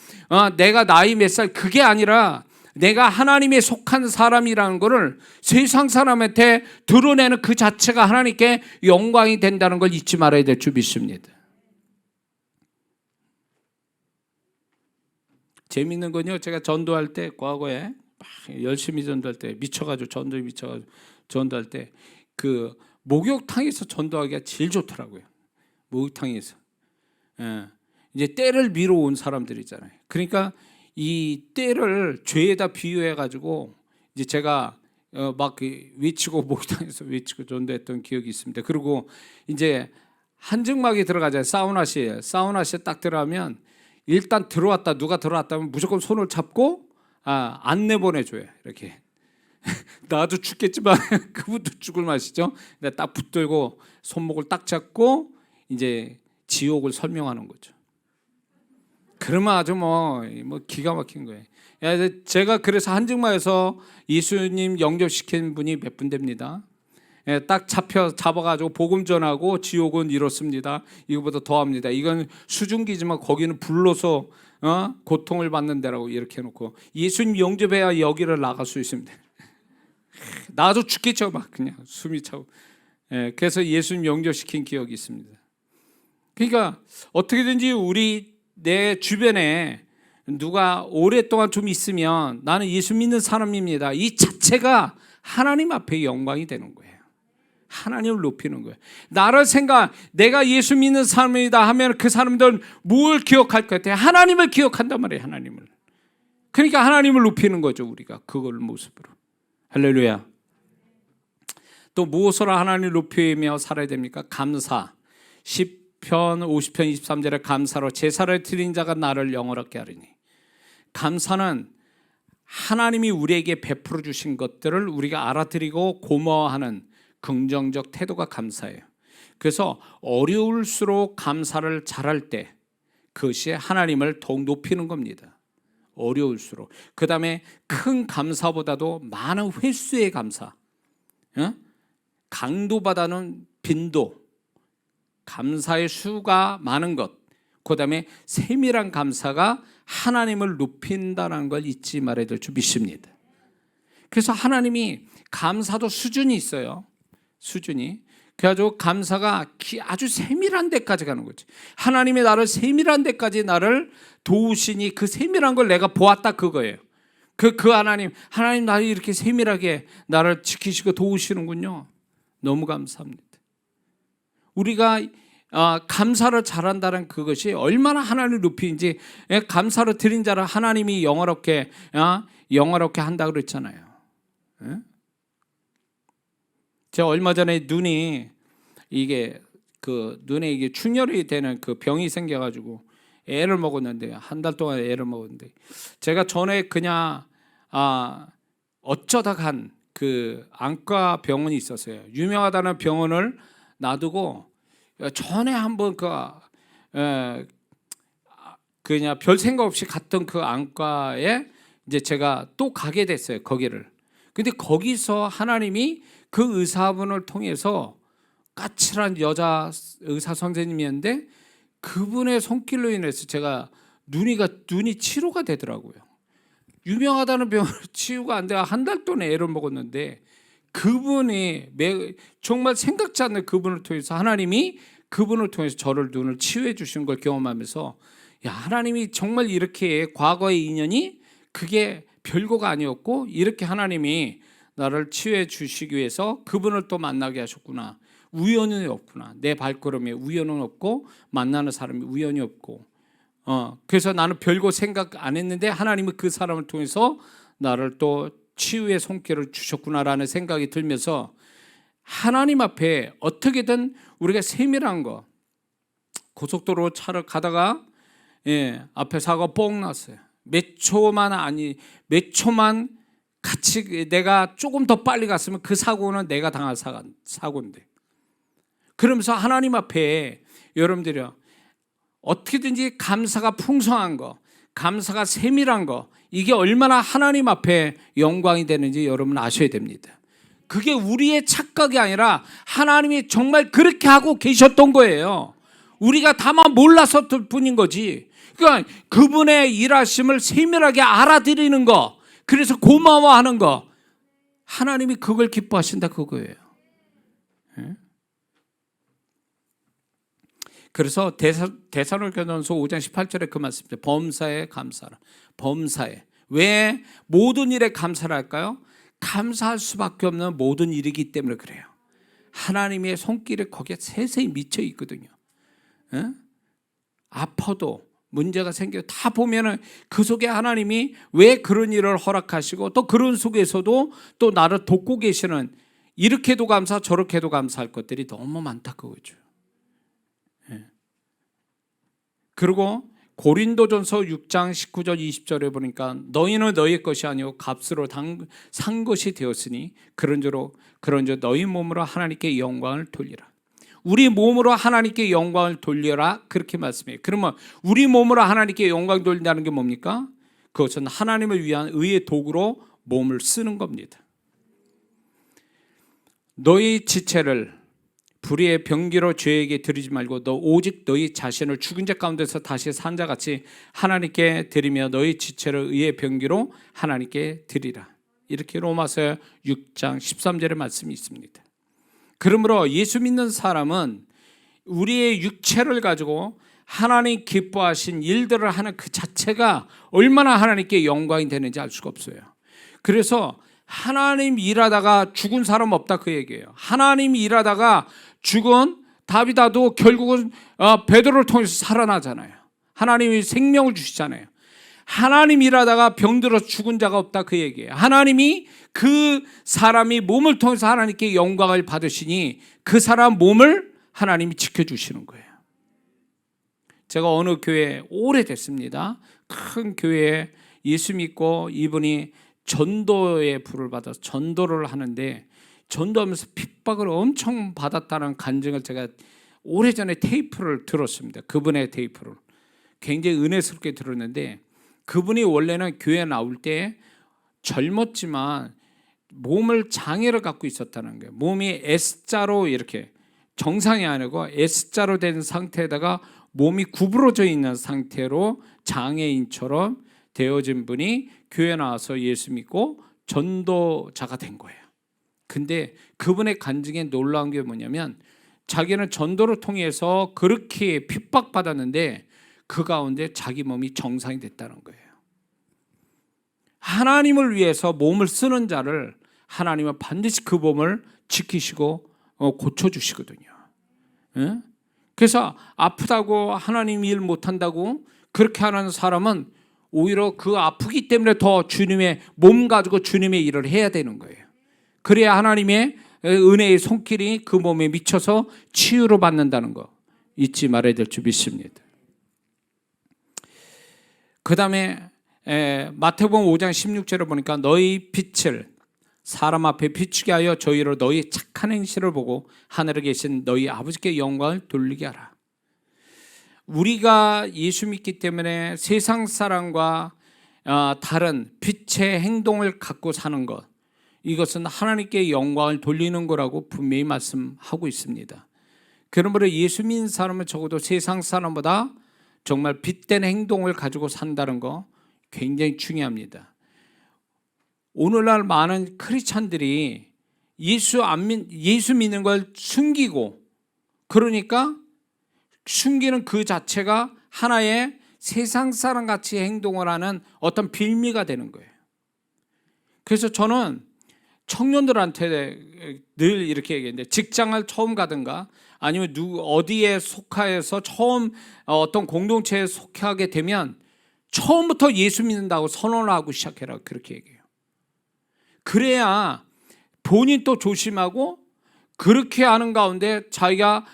내가 나이 몇 살, 그게 아니라 내가 하나님에 속한 사람이라는 것을 세상 사람한테 드러내는 그 자체가 하나님께 영광이 된다는 걸 잊지 말아야 될 줄 믿습니다. 재밌는 건요, 제가 전도할 때 과거에 열심히 전도할 때 미쳐가지고 전도할 때 그 목욕탕에서 전도하기가 제일 좋더라고요. 목욕탕에서 이제 때를 미뤄 온 사람들이잖아요. 그러니까 이 때를 죄에다 비유해 가지고 이제 제가 막 외치고 목욕탕에서 외치고 전도했던 기억이 있습니다. 그리고 이제 한증막에 들어가잖아요. 사우나시에 딱 들어가면 일단 누가 들어왔다면 무조건 손을 잡고 안 내보내줘요. 이렇게 나도 죽겠지만 그분도 죽을 맛이죠. 근데 딱 붙들고 손목을 딱 잡고 이제 지옥을 설명하는 거죠. 그러면 아주 뭐 기가 막힌 거예요. 제가 그래서 한증마에서 예수님 영접시킨 분이 몇 분 됩니다. 딱 잡아가지고 복음 전하고 지옥은 이렇습니다. 이거보다 더합니다. 이건 수증기지만 거기는 불로서 고통을 받는 데라고 이렇게 해놓고 예수님 영접해야 여기를 나갈 수 있습니다. 나도 죽겠죠, 막 그냥 숨이 차고. 그래서 예수님 영접시킨 기억이 있습니다. 그러니까 어떻게든지 내 주변에 누가 오랫동안 좀 있으면 나는 예수 믿는 사람입니다, 이 자체가 하나님 앞에 영광이 되는 거예요. 하나님을 높이는 거예요. 내가 예수 믿는 사람이다 하면 그 사람들은 뭘 기억할 것 같아요? 하나님을 기억한단 말이에요. 하나님을. 그러니까 하나님을 높이는 거죠, 우리가 그걸 모습으로. 할렐루야. 또 무엇으로 하나님을 높이며 살아야 됩니까? 감사. 10편 50편 23절에 감사로 제사를 드린 자가 나를 영원하게 하리니. 감사는 하나님이 우리에게 베풀어 주신 것들을 우리가 알아들이고 고마워하는 긍정적 태도가 감사예요. 그래서 어려울수록 감사를 잘할 때 그것이 하나님을 더욱 높이는 겁니다. 어려울수록. 그 다음에 큰 감사보다도 많은 횟수의 감사, 강도보다는 빈도, 감사의 수가 많은 것, 그 다음에 세밀한 감사가 하나님을 높인다는 걸 잊지 말아야 될 줄 믿습니다. 그래서 하나님이 감사도 수준이 있어요. 수준이. 그래가지고 감사가 아주 세밀한 데까지 가는 거지. 하나님이 나를 세밀한 데까지 나를 도우시니 그 세밀한 걸 내가 보았다 그거예요. 그 하나님 나를 이렇게 세밀하게 나를 지키시고 도우시는군요. 너무 감사합니다. 우리가 감사를 잘한다는 그것이 얼마나 하나님을 높이는지, 감사를 드린 자를 하나님이 영화롭게 한다고 그랬잖아요. 제가 얼마 전에 눈에 이게 충혈이 되는 그 병이 생겨가지고 애를 먹었는데, 한 달 동안 애를 먹었는데, 제가 전에 그냥 어쩌다 간 그 안과 병원이 있었어요. 유명하다는 병원을 놔두고 전에 한번 그냥 별 생각 없이 갔던 그 안과에 이제 제가 또 가게 됐어요. 거기를. 근데 거기서 하나님이 그 의사분을 통해서 까칠한 여자 의사 선생님이었는데 그분의 손길로 인해서 제가 눈이 치료가 되더라고요. 유명하다는 병을 치유가 안 돼가 한 달 동안 애를 먹었는데 그분이 정말 생각지 않는 그분을 통해서 하나님이 그분을 통해서 저를 눈을 치유해 주신 걸 경험하면서, 야, 하나님이 정말 이렇게 과거의 인연이 그게 별거가 아니었고 이렇게 하나님이 나를 치유해 주시기 위해서 그분을 또 만나게 하셨구나. 우연은 없구나. 내 발걸음에 우연은 없고 만나는 사람이 우연이 없고, 그래서 나는 별거 생각 안 했는데 하나님은 그 사람을 통해서 나를 또 치유의 손길을 주셨구나라는 생각이 들면서, 하나님 앞에 어떻게든 우리가 세밀한 거, 고속도로 차를 가다가 앞에 사고가 뻥 났어요. 몇 초만 같이 내가 조금 더 빨리 갔으면 그 사고는 내가 당할 사고인데, 그러면서 하나님 앞에 여러분들이요, 어떻게든지 감사가 풍성한 거, 감사가 세밀한 거, 이게 얼마나 하나님 앞에 영광이 되는지 여러분 아셔야 됩니다. 그게 우리의 착각이 아니라 하나님이 정말 그렇게 하고 계셨던 거예요. 우리가 다만 몰랐었을 뿐인 거지. 그러니까 그분의 일하심을 세밀하게 알아들이는 거, 그래서 고마워하는 거, 하나님이 그걸 기뻐하신다 그거예요. 그래서 데살로니가전서 5장 18절에 그 말씀입니다. 범사에 감사라. 범사에. 왜 모든 일에 감사를 할까요? 감사할 수밖에 없는 모든 일이기 때문에 그래요. 하나님의 손길이 거기에 세세히 미쳐 있거든요. 아파도 문제가 생겨 다 보면은 그 속에 하나님이 왜 그런 일을 허락하시고 또 그런 속에서도 또 나를 돕고 계시는, 이렇게도 감사 저렇게도 감사할 것들이 너무 많다 그거죠. 그리고 고린도전서 6장 19절 20절에 보니까 너희는 너희 것이 아니요 값으로 산 것이 되었으니 그런저로 너희 몸으로 하나님께 영광을 돌리라. 우리 몸으로 하나님께 영광을 돌려라 그렇게 말씀해요. 그러면 우리 몸으로 하나님께 영광 돌린다는 게 뭡니까? 그것은 하나님을 위한 의의 도구로 몸을 쓰는 겁니다. 너희 지체를 불의의 병기로 죄에게 드리지 말고 너 오직 너희 자신을 죽은 자 가운데서 다시 산 자같이 하나님께 드리며 너희 지체를 의의 병기로 하나님께 드리라. 이렇게 로마서 6장 13절의 말씀이 있습니다. 그러므로 예수 믿는 사람은 우리의 육체를 가지고 하나님 기뻐하신 일들을 하는 그 자체가 얼마나 하나님께 영광이 되는지 알 수가 없어요. 그래서 하나님 일하다가 죽은 사람 없다 그 얘기예요. 하나님 일하다가 죽은 다비다도 결국은 베드로를 통해서 살아나잖아요. 하나님이 생명을 주시잖아요. 하나님 일하다가 병들어 죽은 자가 없다 그 얘기예요. 하나님이 그 사람이 몸을 통해서 하나님께 영광을 받으시니 그 사람 몸을 하나님이 지켜주시는 거예요. 제가 어느 교회 오래됐습니다. 큰 교회에 예수 믿고 이분이 전도의 불을 받아서 전도를 하는데 전도하면서 핍박을 엄청 받았다는 간증을 제가 오래전에 테이프를 들었습니다. 그분의 테이프를 굉장히 은혜스럽게 들었는데, 그분이 원래는 교회 나올 때 젊었지만 몸을 장애를 갖고 있었다는 거예요. 몸이 S자로 이렇게 정상이 아니고 S자로 된 상태에다가 몸이 구부러져 있는 상태로 장애인처럼 되어진 분이 교회 나와서 예수 믿고 전도자가 된 거예요. 근데 그분의 간증에 놀라운 게 뭐냐면, 자기는 전도를 통해서 그렇게 핍박받았는데 그 가운데 자기 몸이 정상이 됐다는 거예요. 하나님을 위해서 몸을 쓰는 자를 하나님은 반드시 그 몸을 지키시고 고쳐주시거든요. 그래서 아프다고 하나님 일 못한다고 그렇게 하는 사람은 오히려 그 아프기 때문에 더 주님의 몸 가지고 주님의 일을 해야 되는 거예요. 그래야 하나님의 은혜의 손길이 그 몸에 미쳐서 치유를 받는다는 거 잊지 말아야 될 줄 믿습니다. 그 다음에 마태복음 5장 16절을 보니까 너희 빛을 사람 앞에 비추게 하여 저희로 너희 착한 행실을 보고 하늘에 계신 너희 아버지께 영광을 돌리게 하라. 우리가 예수 믿기 때문에 세상 사람과 다른 빛의 행동을 갖고 사는 것, 이것은 하나님께 영광을 돌리는 거라고 분명히 말씀하고 있습니다. 그러므로 예수 믿는 사람은 적어도 세상 사람보다 정말 빛된 행동을 가지고 산다는 거 굉장히 중요합니다. 오늘날 많은 크리스찬들이 예수 믿는 걸 숨기고, 그러니까 숨기는 그 자체가 하나의 세상 사람 같이 행동을 하는 어떤 빌미가 되는 거예요. 그래서 저는 청년들한테 늘 이렇게 얘기했는데, 직장을 처음 가든가 아니면 어디에 속하여서 처음 어떤 공동체에 속하게 되면 처음부터 예수 믿는다고 선언하고 시작해라, 그렇게 얘기해요. 그래야 본인 또 조심하고, 그렇게 하는 가운데 자기가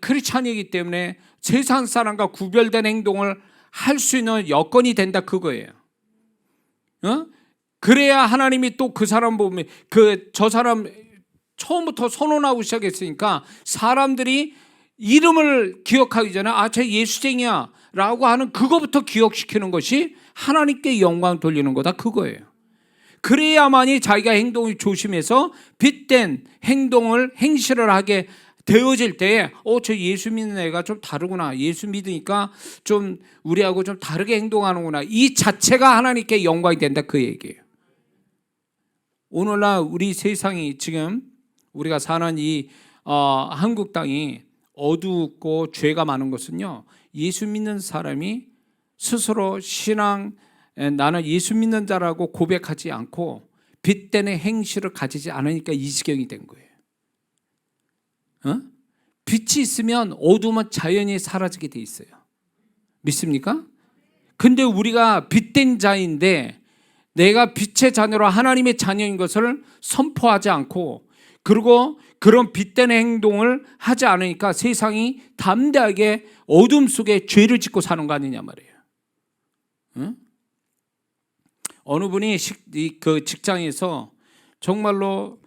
크리스찬이기 때문에 세상 사람과 구별된 행동을 할 수 있는 여건이 된다, 그거예요. 그래야 하나님이 또 그 사람 보면 저 사람 처음부터 선언하고 시작했으니까 사람들이 이름을 기억하기 전에 쟤 예수쟁이야 라고 하는 그거부터 기억시키는 것이 하나님께 영광 돌리는 거다, 그거예요. 그래야만이 자기가 행동을 조심해서 빛된 행실을 하게 되어질 때에 저 예수 믿는 애가 좀 다르구나, 예수 믿으니까 좀 우리하고 좀 다르게 행동하는구나, 이 자체가 하나님께 영광이 된다, 그 얘기예요. 오늘날 우리 세상이 지금 우리가 사는 이 한국 땅이 어둡고 죄가 많은 것은요, 예수 믿는 사람이 스스로 나는 예수 믿는 자라고 고백하지 않고 빛된 행실을 가지지 않으니까 이 지경이 된 거예요. 빛이 있으면 어두움은 자연히 사라지게 돼 있어요. 믿습니까? 근데 우리가 빛된 자인데 내가 빛의 자녀로 하나님의 자녀인 것을 선포하지 않고, 그리고 그런 빛된 행동을 하지 않으니까 세상이 담대하게 어둠 속에 죄를 짓고 사는 거 아니냐 말이에요. 어느 분이 그 직장에서 정말로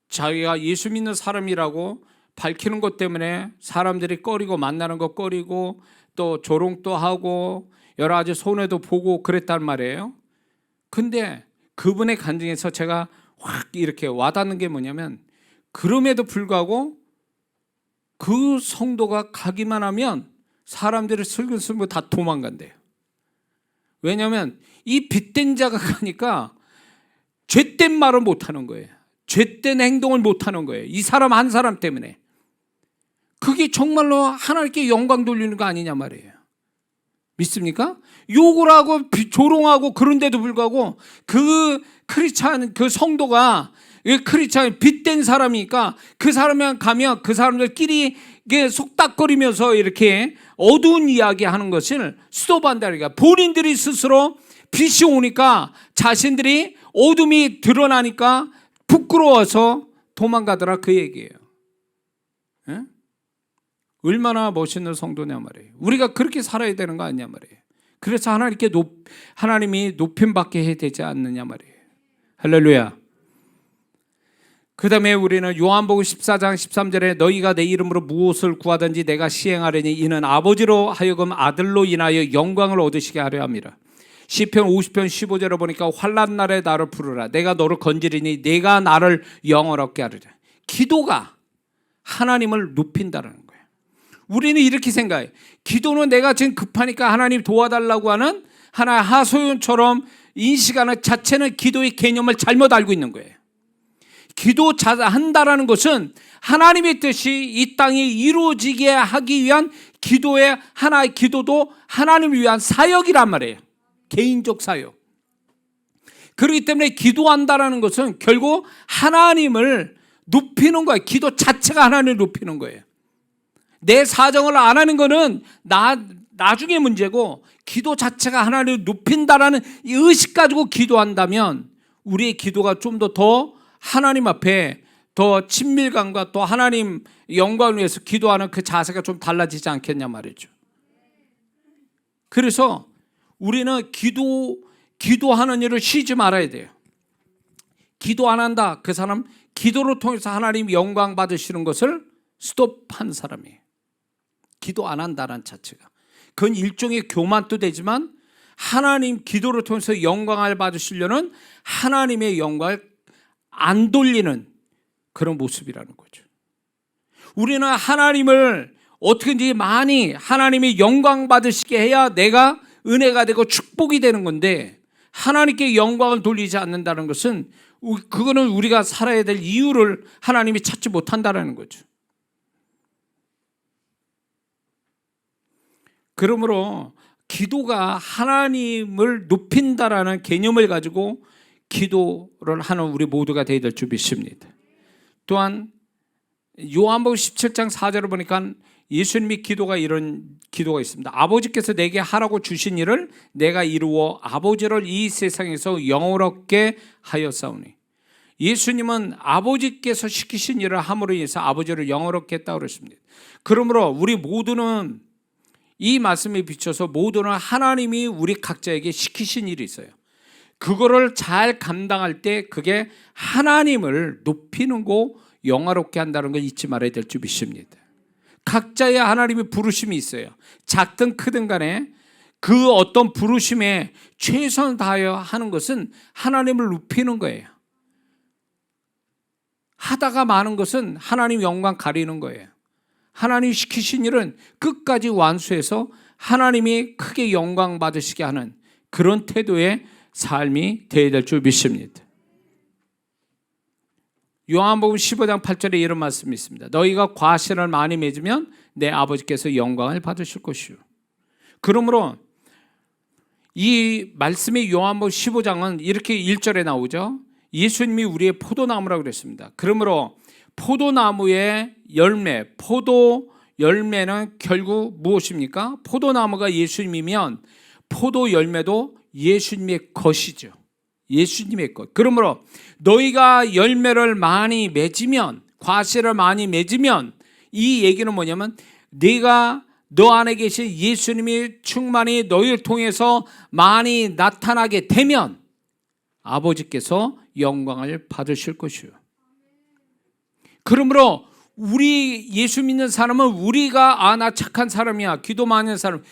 자기가 예수 믿는 사람이라고 밝히는 것 때문에 사람들이 꺼리고 만나는 거 꺼리고 또 조롱도 하고 여러 가지 손해도 보고 그랬단 말이에요. 근데 그분의 간증에서 제가 확 이렇게 와닿는 게 뭐냐면, 그럼에도 불구하고 그 성도가 가기만 하면 사람들이 슬금슬금 다 도망간대요. 왜냐하면 이 빛된 자가 가니까 죄된 말을 못하는 거예요. 죄된 행동을 못하는 거예요. 이 사람 한 사람 때문에. 그게 정말로 하나님께 영광 돌리는 거 아니냐 말이에요. 믿습니까? 욕을 하고 조롱하고 그런데도 불구하고 그 크리스찬, 그 성도가 크리스찬 빛된 사람이니까 그 사람이 가면 그 사람들끼리 속닥거리면서 이렇게 어두운 이야기 하는 것을 스톱한다니까. 본인들이 스스로 빛이 오니까 자신들이 어둠이 드러나니까 부끄러워서 도망가더라, 그 얘기예요. 예? 얼마나 멋있는 성도냐 말이에요. 우리가 그렇게 살아야 되는 거 아니냐 말이에요. 그래서 하나님이 높임받게 해야 되지 않느냐 말이에요. 할렐루야. 그다음에 우리는 요한복음 14장 13절에 너희가 내 이름으로 무엇을 구하든지 내가 시행하려니 이는 아버지로 하여금 아들로 인하여 영광을 얻으시게 하려 함이라. 시편 50편 15절에 보니까 환난 날에 나를 부르라. 내가 너를 건지리니 내가 나를 영원롭게 하리라. 기도가 하나님을 높인다는 거예요. 우리는 이렇게 생각해요. 기도는 내가 지금 급하니까 하나님 도와달라고 하는 하나의 하소연처럼 인식하는 자체는 기도의 개념을 잘못 알고 있는 거예요. 기도한다라는 것은 하나님의 뜻이 이 땅에 이루어지게 하기 위한 기도의 하나의 기도도 하나님을 위한 사역이란 말이에요. 개인적 사역. 그렇기 때문에 기도한다라는 것은 결국 하나님을 높이는 거예요. 기도 자체가 하나님을 높이는 거예요. 내 사정을 안 하는 거는 나중에 문제고, 기도 자체가 하나님을 높인다라는 이 의식 가지고 기도한다면 우리의 기도가 좀 더 하나님 앞에 더 친밀감과 또 하나님 영광을 위해서 기도하는 그 자세가 좀 달라지지 않겠냐 말이죠. 그래서 우리는 기도하는 일을 쉬지 말아야 돼요. 기도 안 한다, 그 사람 기도를 통해서 하나님 영광 받으시는 것을 스톱한 사람이에요. 기도 안 한다는 자체가 그건 일종의 교만도 되지만 하나님 기도를 통해서 영광을 받으시려는 하나님의 영광을 안 돌리는 그런 모습이라는 거죠. 우리는 하나님을 어떻게든지 많이 하나님이 영광 받으시게 해야 내가 은혜가 되고 축복이 되는 건데, 하나님께 영광을 돌리지 않는다는 것은 그거는 우리가 살아야 될 이유를 하나님이 찾지 못한다는 거죠. 그러므로 기도가 하나님을 높인다라는 개념을 가지고 기도를 하는 우리 모두가 되어야 될 줄 믿습니다. 또한 요한복음 17장 4절을 보니까 예수님의 기도가 이런 기도가 있습니다. 아버지께서 내게 하라고 주신 일을 내가 이루어 아버지를 이 세상에서 영원롭게 하였사오니. 예수님은 아버지께서 시키신 일을 함으로 인해서 아버지를 영원롭게 했다고 그랬습니다. 그러므로 우리 모두는 이 말씀에 비춰서 모두는 하나님이 우리 각자에게 시키신 일이 있어요. 그거를 잘 감당할 때 그게 하나님을 높이는 거 영화롭게 한다는 걸 잊지 말아야 될 줄 믿습니다. 각자의 하나님의 부르심이 있어요. 작든 크든 간에 그 어떤 부르심에 최선을 다하여 하는 것은 하나님을 높이는 거예요. 하다가 마는 것은 하나님 영광 가리는 거예요. 하나님 시키신 일은 끝까지 완수해서 하나님이 크게 영광 받으시게 하는 그런 태도의 삶이 되어야 될 줄 믿습니다. 요한복음 15장 8절에 이런 말씀이 있습니다. 너희가 과실을 많이 맺으면 내 아버지께서 영광을 받으실 것이요. 그러므로 이 말씀의 요한복음 15장은 이렇게 1절에 나오죠. 예수님이 우리의 포도나무라고 그랬습니다. 그러므로 포도나무의 열매, 포도 열매는 결국 무엇입니까? 포도나무가 예수님이면 포도 열매도 예수님의 것이죠. 예수님의 것. 그러므로 너희가 열매를 많이 맺으면, 과실을 많이 맺으면, 이 얘기는 뭐냐면 네가 너 안에 계신 예수님이 충만히 너희를 통해서 많이 나타나게 되면 아버지께서 영광을 받으실 것이요. 그러므로 우리 예수 믿는 사람은 우리가 나 착한 사람이야, 기도 많이 하는 사람,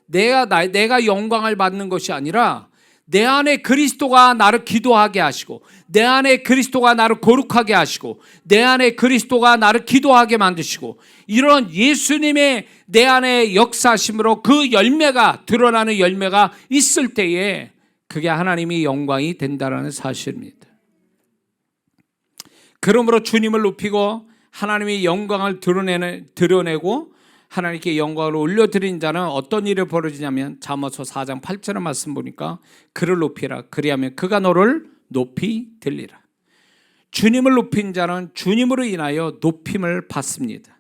내가 영광을 받는 것이 아니라 내 안에 그리스도가 나를 기도하게 하시고, 내 안에 그리스도가 나를 거룩하게 하시고, 내 안에 그리스도가 나를 기도하게 만드시고, 이런 예수님의 내 안에 역사심으로 그 열매가 드러나는 열매가 있을 때에 그게 하나님의 영광이 된다는 사실입니다. 그러므로 주님을 높이고 하나님의 영광을 드러내고 하나님께 영광을 올려드린 자는 어떤 일이 벌어지냐면 잠언서 4장 8절의 말씀 보니까 그를 높이라, 그리하면 그가 너를 높이 들리라. 주님을 높인 자는 주님으로 인하여 높임을 받습니다.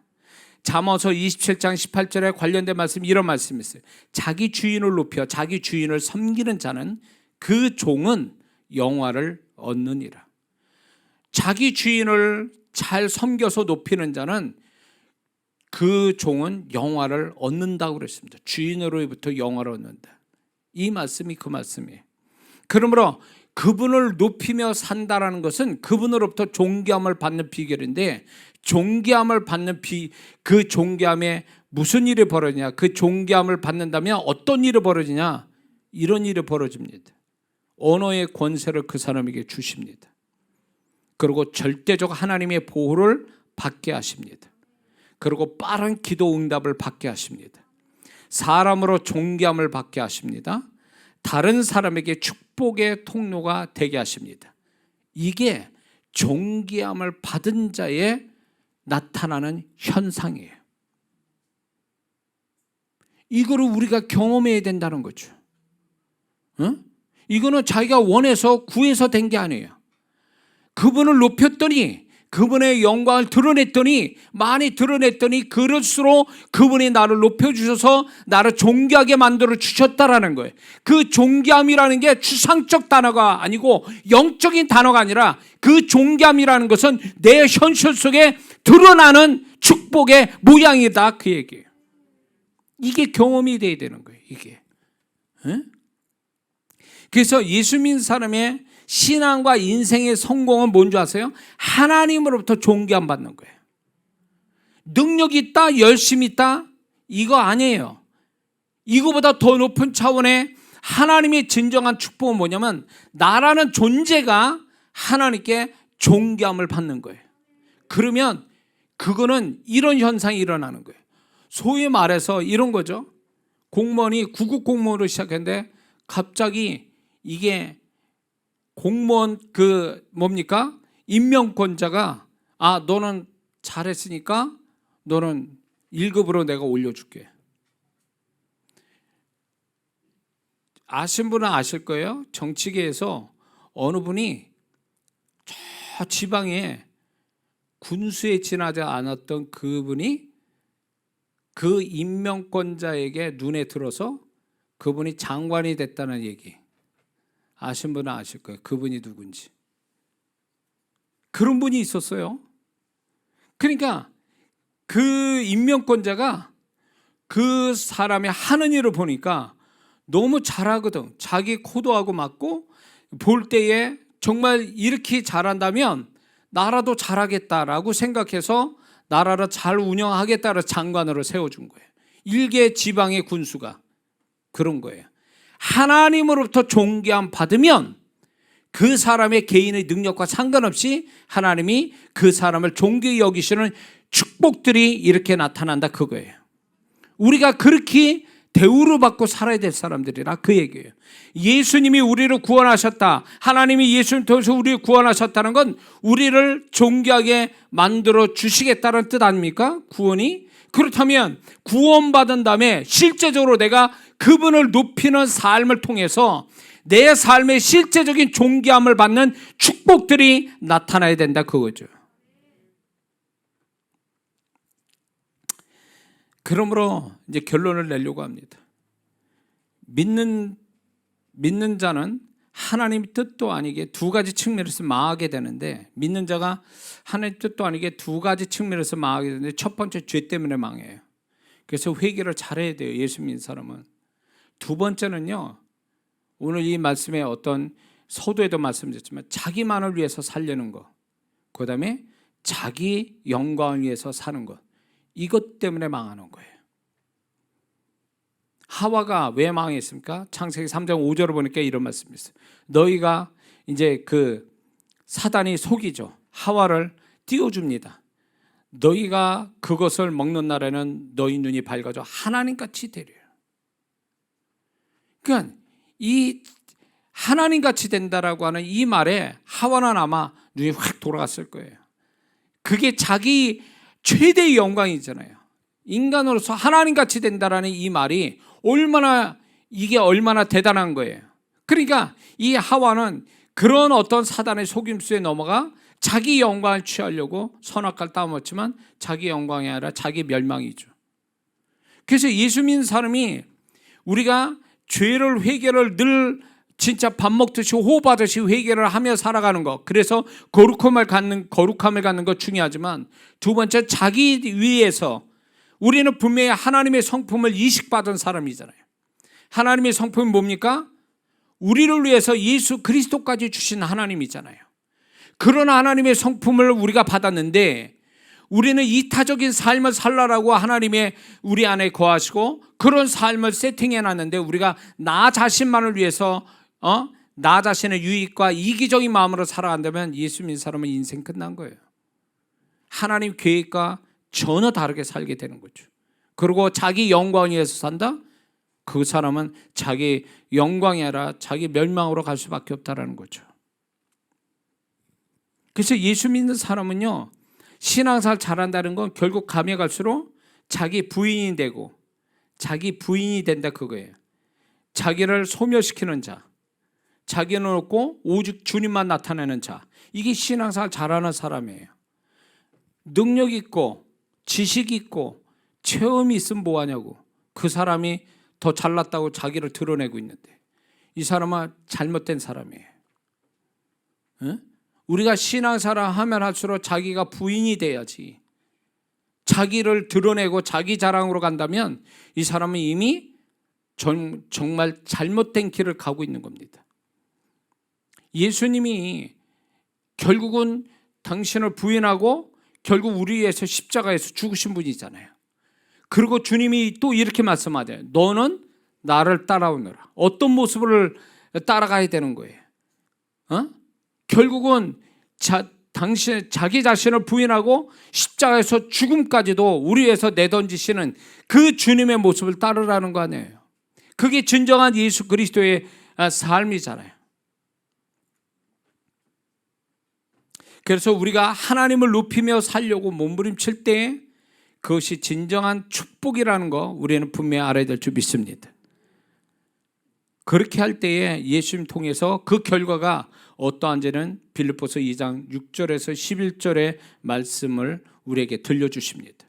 잠언서 27장 18절에 관련된 말씀, 이런 말씀이 있어요. 자기 주인을 높여 자기 주인을 섬기는 자는 그 종은 영화를 얻느니라. 자기 주인을 잘 섬겨서 높이는 자는 그 종은 영화를 얻는다고 그랬습니다. 주인으로부터 영화를 얻는다. 이 말씀이 그 말씀이에요. 그러므로 그분을 높이며 산다라는 것은 그분으로부터 존귀함을 받는 비결인데, 존귀함을 받는 그 존귀함에 무슨 일이 벌어지냐? 그 존귀함을 받는다면 어떤 일이 벌어지냐? 이런 일이 벌어집니다. 언어의 권세를 그 사람에게 주십니다. 그리고 절대적 하나님의 보호를 받게 하십니다. 그리고 빠른 기도 응답을 받게 하십니다. 사람으로 존귀함을 받게 하십니다. 다른 사람에게 축복의 통로가 되게 하십니다. 이게 존귀함을 받은 자의 나타나는 현상이에요. 이거를 우리가 경험해야 된다는 거죠. 응? 이거는 자기가 원해서 구해서 된 게 아니에요. 그분을 높였더니, 그분의 영광을 드러냈더니, 많이 드러냈더니 그럴수록 그분이 나를 높여주셔서 나를 존귀하게 만들어 주셨다라는 거예요. 그 존귀함이라는 게 추상적 단어가 아니고 영적인 단어가 아니라, 그 존귀함이라는 것은 내 현실 속에 드러나는 축복의 모양이다, 그 얘기예요. 이게 경험이 돼야 되는 거예요, 이게. 응? 그래서 예수 믿는 사람의 신앙과 인생의 성공은 뭔지 아세요? 하나님으로부터 존귀함 받는 거예요. 능력이 있다, 열심히 있다, 이거 아니에요. 이거보다 더 높은 차원의 하나님의 진정한 축복은 뭐냐면, 나라는 존재가 하나님께 존귀함을 받는 거예요. 그러면 그거는 이런 현상이 일어나는 거예요. 소위 말해서 이런 거죠. 공무원이 구급 공무원으로 시작했는데 갑자기 이게 공무원 뭡니까? 임명권자가 너는 잘했으니까 너는 1급으로 내가 올려줄게. 아신 분은 아실 거예요. 정치계에서 어느 분이 저 지방에 군수에 지나지 않았던 그분이 그 임명권자에게 눈에 들어서 그분이 장관이 됐다는 얘기. 아신 분은 아실 거예요. 그분이 누군지. 그런 분이 있었어요. 그러니까 그 임명권자가 그 사람이 하는 일을 보니까 너무 잘하거든. 자기 코도하고 맞고, 볼 때에 정말 이렇게 잘한다면 나라도 잘하겠다라고 생각해서 나라를 잘 운영하겠다고 장관으로 세워준 거예요. 일개 지방의 군수가 그런 거예요. 하나님으로부터 존귀함 받으면 그 사람의 개인의 능력과 상관없이 하나님이 그 사람을 존귀히 여기시는 축복들이 이렇게 나타난다, 그거예요. 우리가 그렇게 대우를 받고 살아야 될 사람들이라, 그 얘기예요. 예수님이 우리를 구원하셨다, 하나님이 예수님 통해서 우리를 구원하셨다는 건 우리를 존귀하게 만들어 주시겠다는 뜻 아닙니까? 구원이. 그렇다면 구원받은 다음에 실제적으로 내가 그분을 높이는 삶을 통해서 내 삶의 실제적인 존귀함을 받는 축복들이 나타나야 된다, 그거죠. 그러므로 이제 결론을 내려고 합니다. 믿는 자는 하나님의 뜻도 아니게 두 가지 측면에서 망하게 되는데, 믿는 자가 하나님의 뜻도 아니게 두 가지 측면에서 망하게 되는데, 첫 번째 죄 때문에 망해요. 그래서 회개를 잘해야 돼요, 예수 믿는 사람은. 두 번째는요, 오늘 이 말씀에 어떤 서두에도 말씀드렸지만 자기만을 위해서 살려는 것, 그 다음에 자기 영광을 위해서 사는 것, 이것 때문에 망하는 거예요. 하와가 왜 망했습니까? 창세기 3장 5절을 보니까 이런 말씀이 있어요. 너희가 이제 그 사단이 속이죠. 하와를 띄워줍니다. 너희가 그것을 먹는 날에는 너희 눈이 밝아져 하나님같이 되리라. 그러니까 이 하나님같이 된다라고 하는 이 말에 하와는 아마 눈이 확 돌아갔을 거예요. 그게 자기 최대의 영광이잖아요. 인간으로서 하나님같이 된다라는 이 말이 얼마나 대단한 거예요. 그러니까 이 하와는 그런 어떤 사단의 속임수에 넘어가 자기 영광을 취하려고 선악과를 따먹었지만 자기 영광이 아니라 자기 멸망이죠. 그래서 예수 믿는 사람이 우리가 죄를 회개를 늘 진짜 밥 먹듯이 호흡하듯이 회개를 하며 살아가는 것, 그래서 거룩함을 갖는 것 중요하지만, 두 번째 자기 위해서 우리는 분명히 하나님의 성품을 이식받은 사람이잖아요. 하나님의 성품이 뭡니까? 우리를 위해서 예수 그리스도까지 주신 하나님이잖아요. 그런 하나님의 성품을 우리가 받았는데 우리는 이타적인 삶을 살라라고 하나님의 우리 안에 거하시고 그런 삶을 세팅해 놨는데 우리가 나 자신만을 위해서 나 자신의 유익과 이기적인 마음으로 살아간다면 예수 믿는 사람은 인생 끝난 거예요. 하나님 계획과 전혀 다르게 살게 되는 거죠. 그리고 자기 영광을 위해서 산다? 그 사람은 자기 영광이 아니라 자기 멸망으로 갈 수밖에 없다라는 거죠. 그래서 예수 믿는 사람은요, 신앙생활 잘한다는 건 결국 가면 갈수록 자기 부인이 되고 자기 부인이 된다 그거예요. 자기를 소멸시키는 자, 자기는 없고 오직 주님만 나타내는 자, 이게 신앙생활 잘하는 사람이에요. 능력 있고 지식 있고 체험이 있으면 뭐하냐고. 그 사람이 더 잘났다고 자기를 드러내고 있는데 이 사람은 잘못된 사람이에요. 응? 우리가 신앙생활 하면 할수록 자기가 부인이 돼야지. 자기를 드러내고 자기 자랑으로 간다면 이 사람은 이미 정말 잘못된 길을 가고 있는 겁니다. 예수님이 결국은 당신을 부인하고 결국 우리 위해서 십자가에서 죽으신 분이잖아요. 그리고 주님이 또 이렇게 말씀하세요. 너는 나를 따라오너라. 어떤 모습을 따라가야 되는 거예요? 결국은 당신 자기 자신을 부인하고 십자가에서 죽음까지도 우리 위해서 내던지시는 그 주님의 모습을 따르라는 거 아니에요. 그게 진정한 예수 그리스도의 삶이잖아요. 그래서 우리가 하나님을 높이며 살려고 몸부림칠 때 그것이 진정한 축복이라는 거 우리는 분명히 알아야 될 줄 믿습니다. 그렇게 할 때에 예수님 통해서 그 결과가 어떠한지는 빌립보서 2장 6절에서 11절의 말씀을 우리에게 들려주십니다.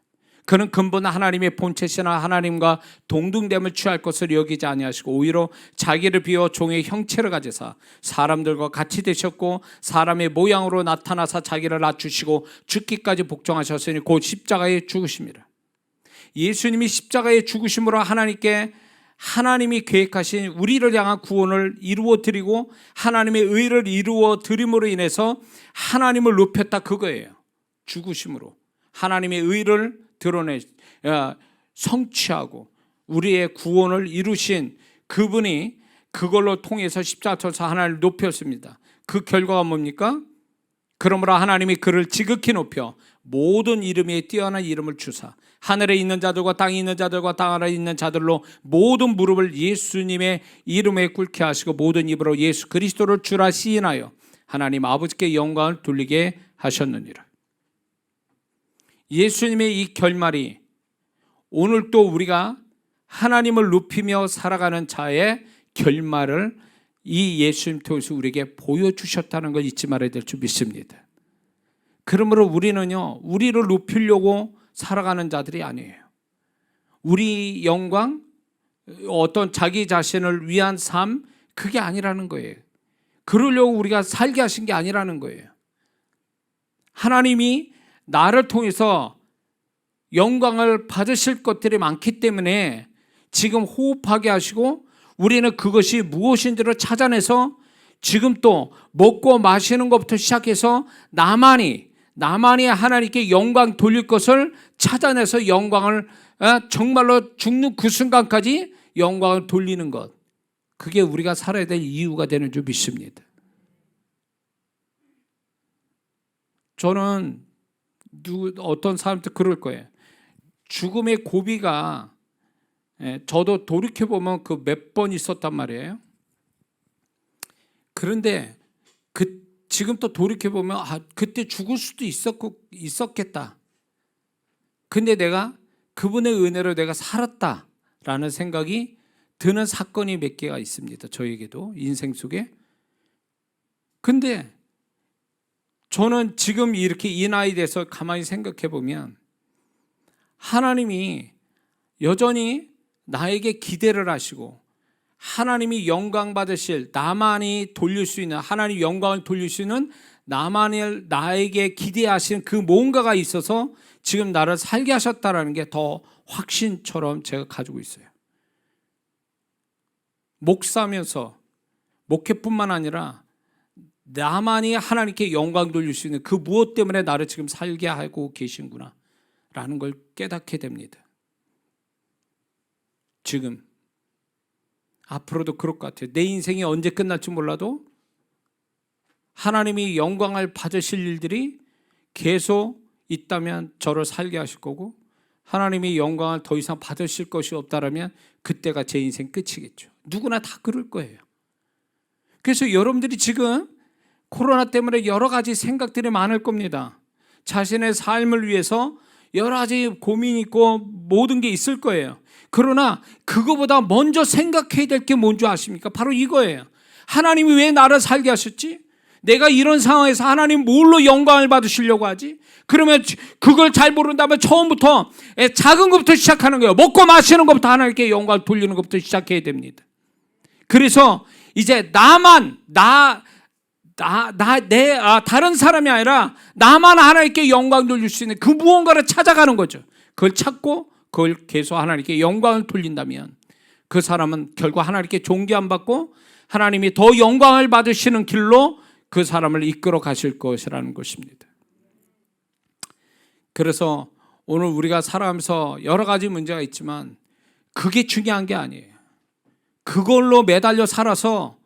그는 근본 하나님의 본체시나 하나님과 동등됨을 취할 것을 여기지 아니하시고 오히려 자기를 비워 종의 형체를 가지사 사람들과 같이 되셨고 사람의 모양으로 나타나사 자기를 낮추시고 죽기까지 복종하셨으니 곧 십자가에 죽으심이라. 예수님이 십자가에 죽으심으로 하나님이 계획하신 우리를 향한 구원을 이루어 드리고 하나님의 의를 이루어 드림으로 인해서 하나님을 높였다 그거예요. 죽으심으로 하나님의 의를 드러내 성취하고 우리의 구원을 이루신 그분이 그걸로 통해서 십자가 쳐서 하나님을 높였습니다. 그 결과가 뭡니까? 그러므로 하나님이 그를 지극히 높여 모든 이름에 뛰어난 이름을 주사 하늘에 있는 자들과 땅에 있는 자들과 땅 아래에 있는 자들로 모든 무릎을 예수님의 이름에 꿇게 하시고 모든 입으로 예수 그리스도를 주라 시인하여 하나님 아버지께 영광을 돌리게 하셨느니라. 예수님의 이 결말이 오늘 또 우리가 하나님을 높이며 살아가는 자의 결말을 이 예수님 통해서 우리에게 보여주셨다는 걸 잊지 말아야 될 줄 믿습니다. 그러므로 우리는요, 우리를 높이려고 살아가는 자들이 아니에요. 우리 영광, 어떤 자기 자신을 위한 삶, 그게 아니라는 거예요. 그러려고 우리가 살게 하신 게 아니라는 거예요. 하나님이 나를 통해서 영광을 받으실 것들이 많기 때문에 지금 호흡하게 하시고 우리는 그것이 무엇인지를 찾아내서 지금 또 먹고 마시는 것부터 시작해서 나만이 하나님께 영광 돌릴 것을 찾아내서 영광을 정말로 죽는 그 순간까지 영광을 돌리는 것, 그게 우리가 살아야 될 이유가 되는 줄 믿습니다. 저는 어떤 사람들 그럴 거예요. 죽음의 고비가 저도 돌이켜보면 그 몇 번 있었단 말이에요. 그런데 지금 또 돌이켜보면 그때 죽을 수도 있었겠다. 근데 내가 그분의 은혜로 내가 살았다라는 생각이 드는 사건이 몇 개가 있습니다. 저에게도 인생 속에. 근데 저는 지금 이렇게 이 나이 돼서 가만히 생각해 보면 하나님이 여전히 나에게 기대를 하시고 하나님이 영광 받으실 나만이 돌릴 수 있는 하나님 영광을 돌릴 수 있는 나에게 기대하신 그 뭔가가 있어서 지금 나를 살게 하셨다라는 게 더 확신처럼 제가 가지고 있어요. 목사면서 목회뿐만 아니라 나만이 하나님께 영광 돌릴 수 있는 그 무엇 때문에 나를 지금 살게 하고 계신구나 라는 걸 깨닫게 됩니다. 지금 앞으로도 그럴 것 같아요. 내 인생이 언제 끝날지 몰라도 하나님이 영광을 받으실 일들이 계속 있다면 저를 살게 하실 거고, 하나님이 영광을 더 이상 받으실 것이 없다라면 그때가 제 인생 끝이겠죠. 누구나 다 그럴 거예요. 그래서 여러분들이 지금 코로나 때문에 여러 가지 생각들이 많을 겁니다. 자신의 삶을 위해서 여러 가지 고민이 있고 모든 게 있을 거예요. 그러나 그거보다 먼저 생각해야 될 게 뭔지 아십니까? 바로 이거예요. 하나님이 왜 나를 살게 하셨지? 내가 이런 상황에서 하나님 뭘로 영광을 받으시려고 하지? 그러면 그걸 잘 모른다면 처음부터 작은 것부터 시작하는 거예요. 먹고 마시는 것부터 하나님께 영광을 돌리는 것부터 시작해야 됩니다. 그래서 이제 다른 사람이 아니라 나만 하나님께 영광 돌릴 수 있는 그 무언가를 찾아가는 거죠. 그걸 찾고 그걸 계속 하나님께 영광을 돌린다면 그 사람은 결국 하나님께 존귀 안 받고 하나님이 더 영광을 받으시는 길로 그 사람을 이끌어 가실 것이라는 것입니다. 그래서 오늘 우리가 살아가면서 여러 가지 문제가 있지만 그게 중요한 게 아니에요. 그걸로 매달려 살아서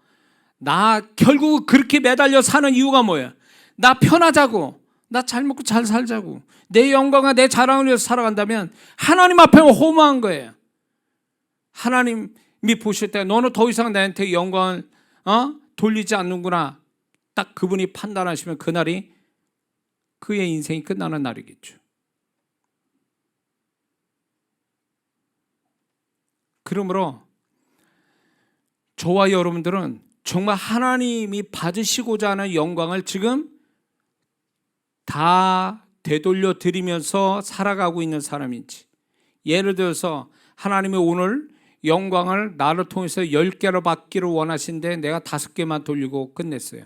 나 결국 그렇게 매달려 사는 이유가 뭐예요? 나 편하자고, 나 잘 먹고 잘 살자고, 내 영광과 내 자랑을 위해서 살아간다면 하나님 앞에 허무한 거예요. 하나님이 보실 때 너는 더 이상 나한테 영광을 돌리지 않는구나, 딱 그분이 판단하시면 그날이 그의 인생이 끝나는 날이겠죠. 그러므로 저와 여러분들은 정말 하나님이 받으시고자 하는 영광을 지금 다 되돌려 드리면서 살아가고 있는 사람인지, 예를 들어서 하나님이 오늘 영광을 나를 통해서 10개로 받기를 원하신데 내가 5개만 돌리고 끝냈어요.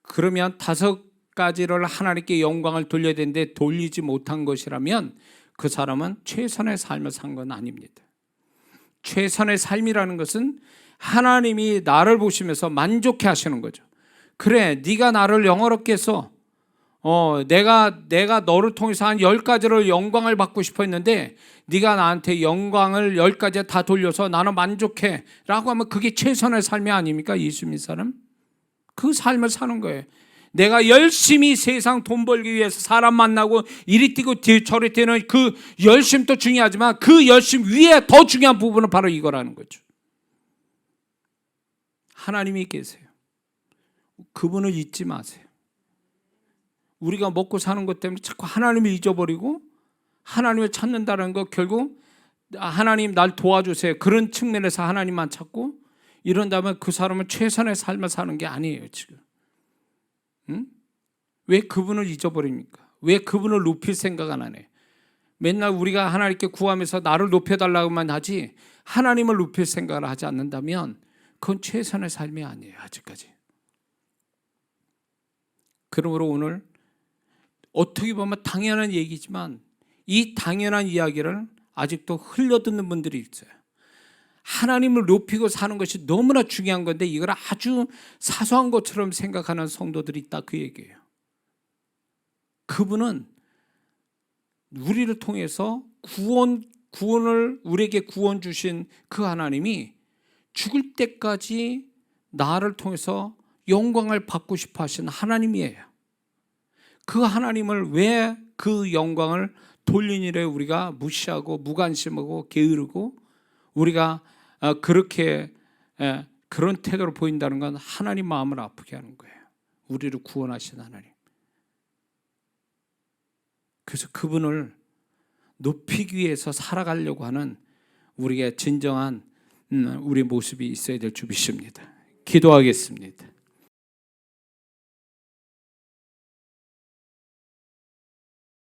그러면 5가지를 하나님께 영광을 돌려야 되는데 돌리지 못한 것이라면 그 사람은 최선의 삶을 산 건 아닙니다. 최선의 삶이라는 것은 하나님이 나를 보시면서 만족해 하시는 거죠. 그래, 네가 나를 영화롭게 해서 내가 너를 통해서 한 10가지를 영광을 받고 싶어 했는데 네가 나한테 영광을 10가지 다 돌려서 나는 만족해 라고 하면 그게 최선의 삶이 아닙니까? 예수 믿는 사람? 그 삶을 사는 거예요. 내가 열심히 세상 돈 벌기 위해서 사람 만나고 이리 뛰고 저리 뛰는 그 열심도 중요하지만 그 열심 위에 더 중요한 부분은 바로 이거라는 거죠. 하나님이 계세요. 그분을 잊지 마세요. 우리가 먹고 사는 것 때문에 자꾸 하나님을 잊어버리고 하나님을 찾는다는 거, 결국 하나님 날 도와주세요 그런 측면에서 하나님만 찾고 이런다면 그 사람은 최선의 삶을 사는 게 아니에요. 지금 왜 그분을 잊어버립니까? 왜 그분을 높일 생각 안 하네? 맨날 우리가 하나님께 구하면서 나를 높여달라고만 하지 하나님을 높일 생각을 하지 않는다면 그건 최선의 삶이 아니에요. 아직까지. 그러므로 오늘 어떻게 보면 당연한 얘기지만 이 당연한 이야기를 아직도 흘려듣는 분들이 있어요. 하나님을 높이고 사는 것이 너무나 중요한 건데 이걸 아주 사소한 것처럼 생각하는 성도들이 있다, 그 얘기예요. 그분은 우리를 통해서 구원을 우리에게 구원 주신 그 하나님이 죽을 때까지 나를 통해서 영광을 받고 싶어 하신 하나님이에요. 그 하나님을 왜 그 영광을 돌린 일에 우리가 무시하고 무관심하고 게으르고 우리가 그렇게 그런 태도를 보인다는 건 하나님 마음을 아프게 하는 거예요. 우리를 구원하신 하나님. 그래서 그분을 높이기 위해서 살아가려고 하는 우리의 진정한 우리 모습이 있어야 될 줄 믿습니다. 기도하겠습니다.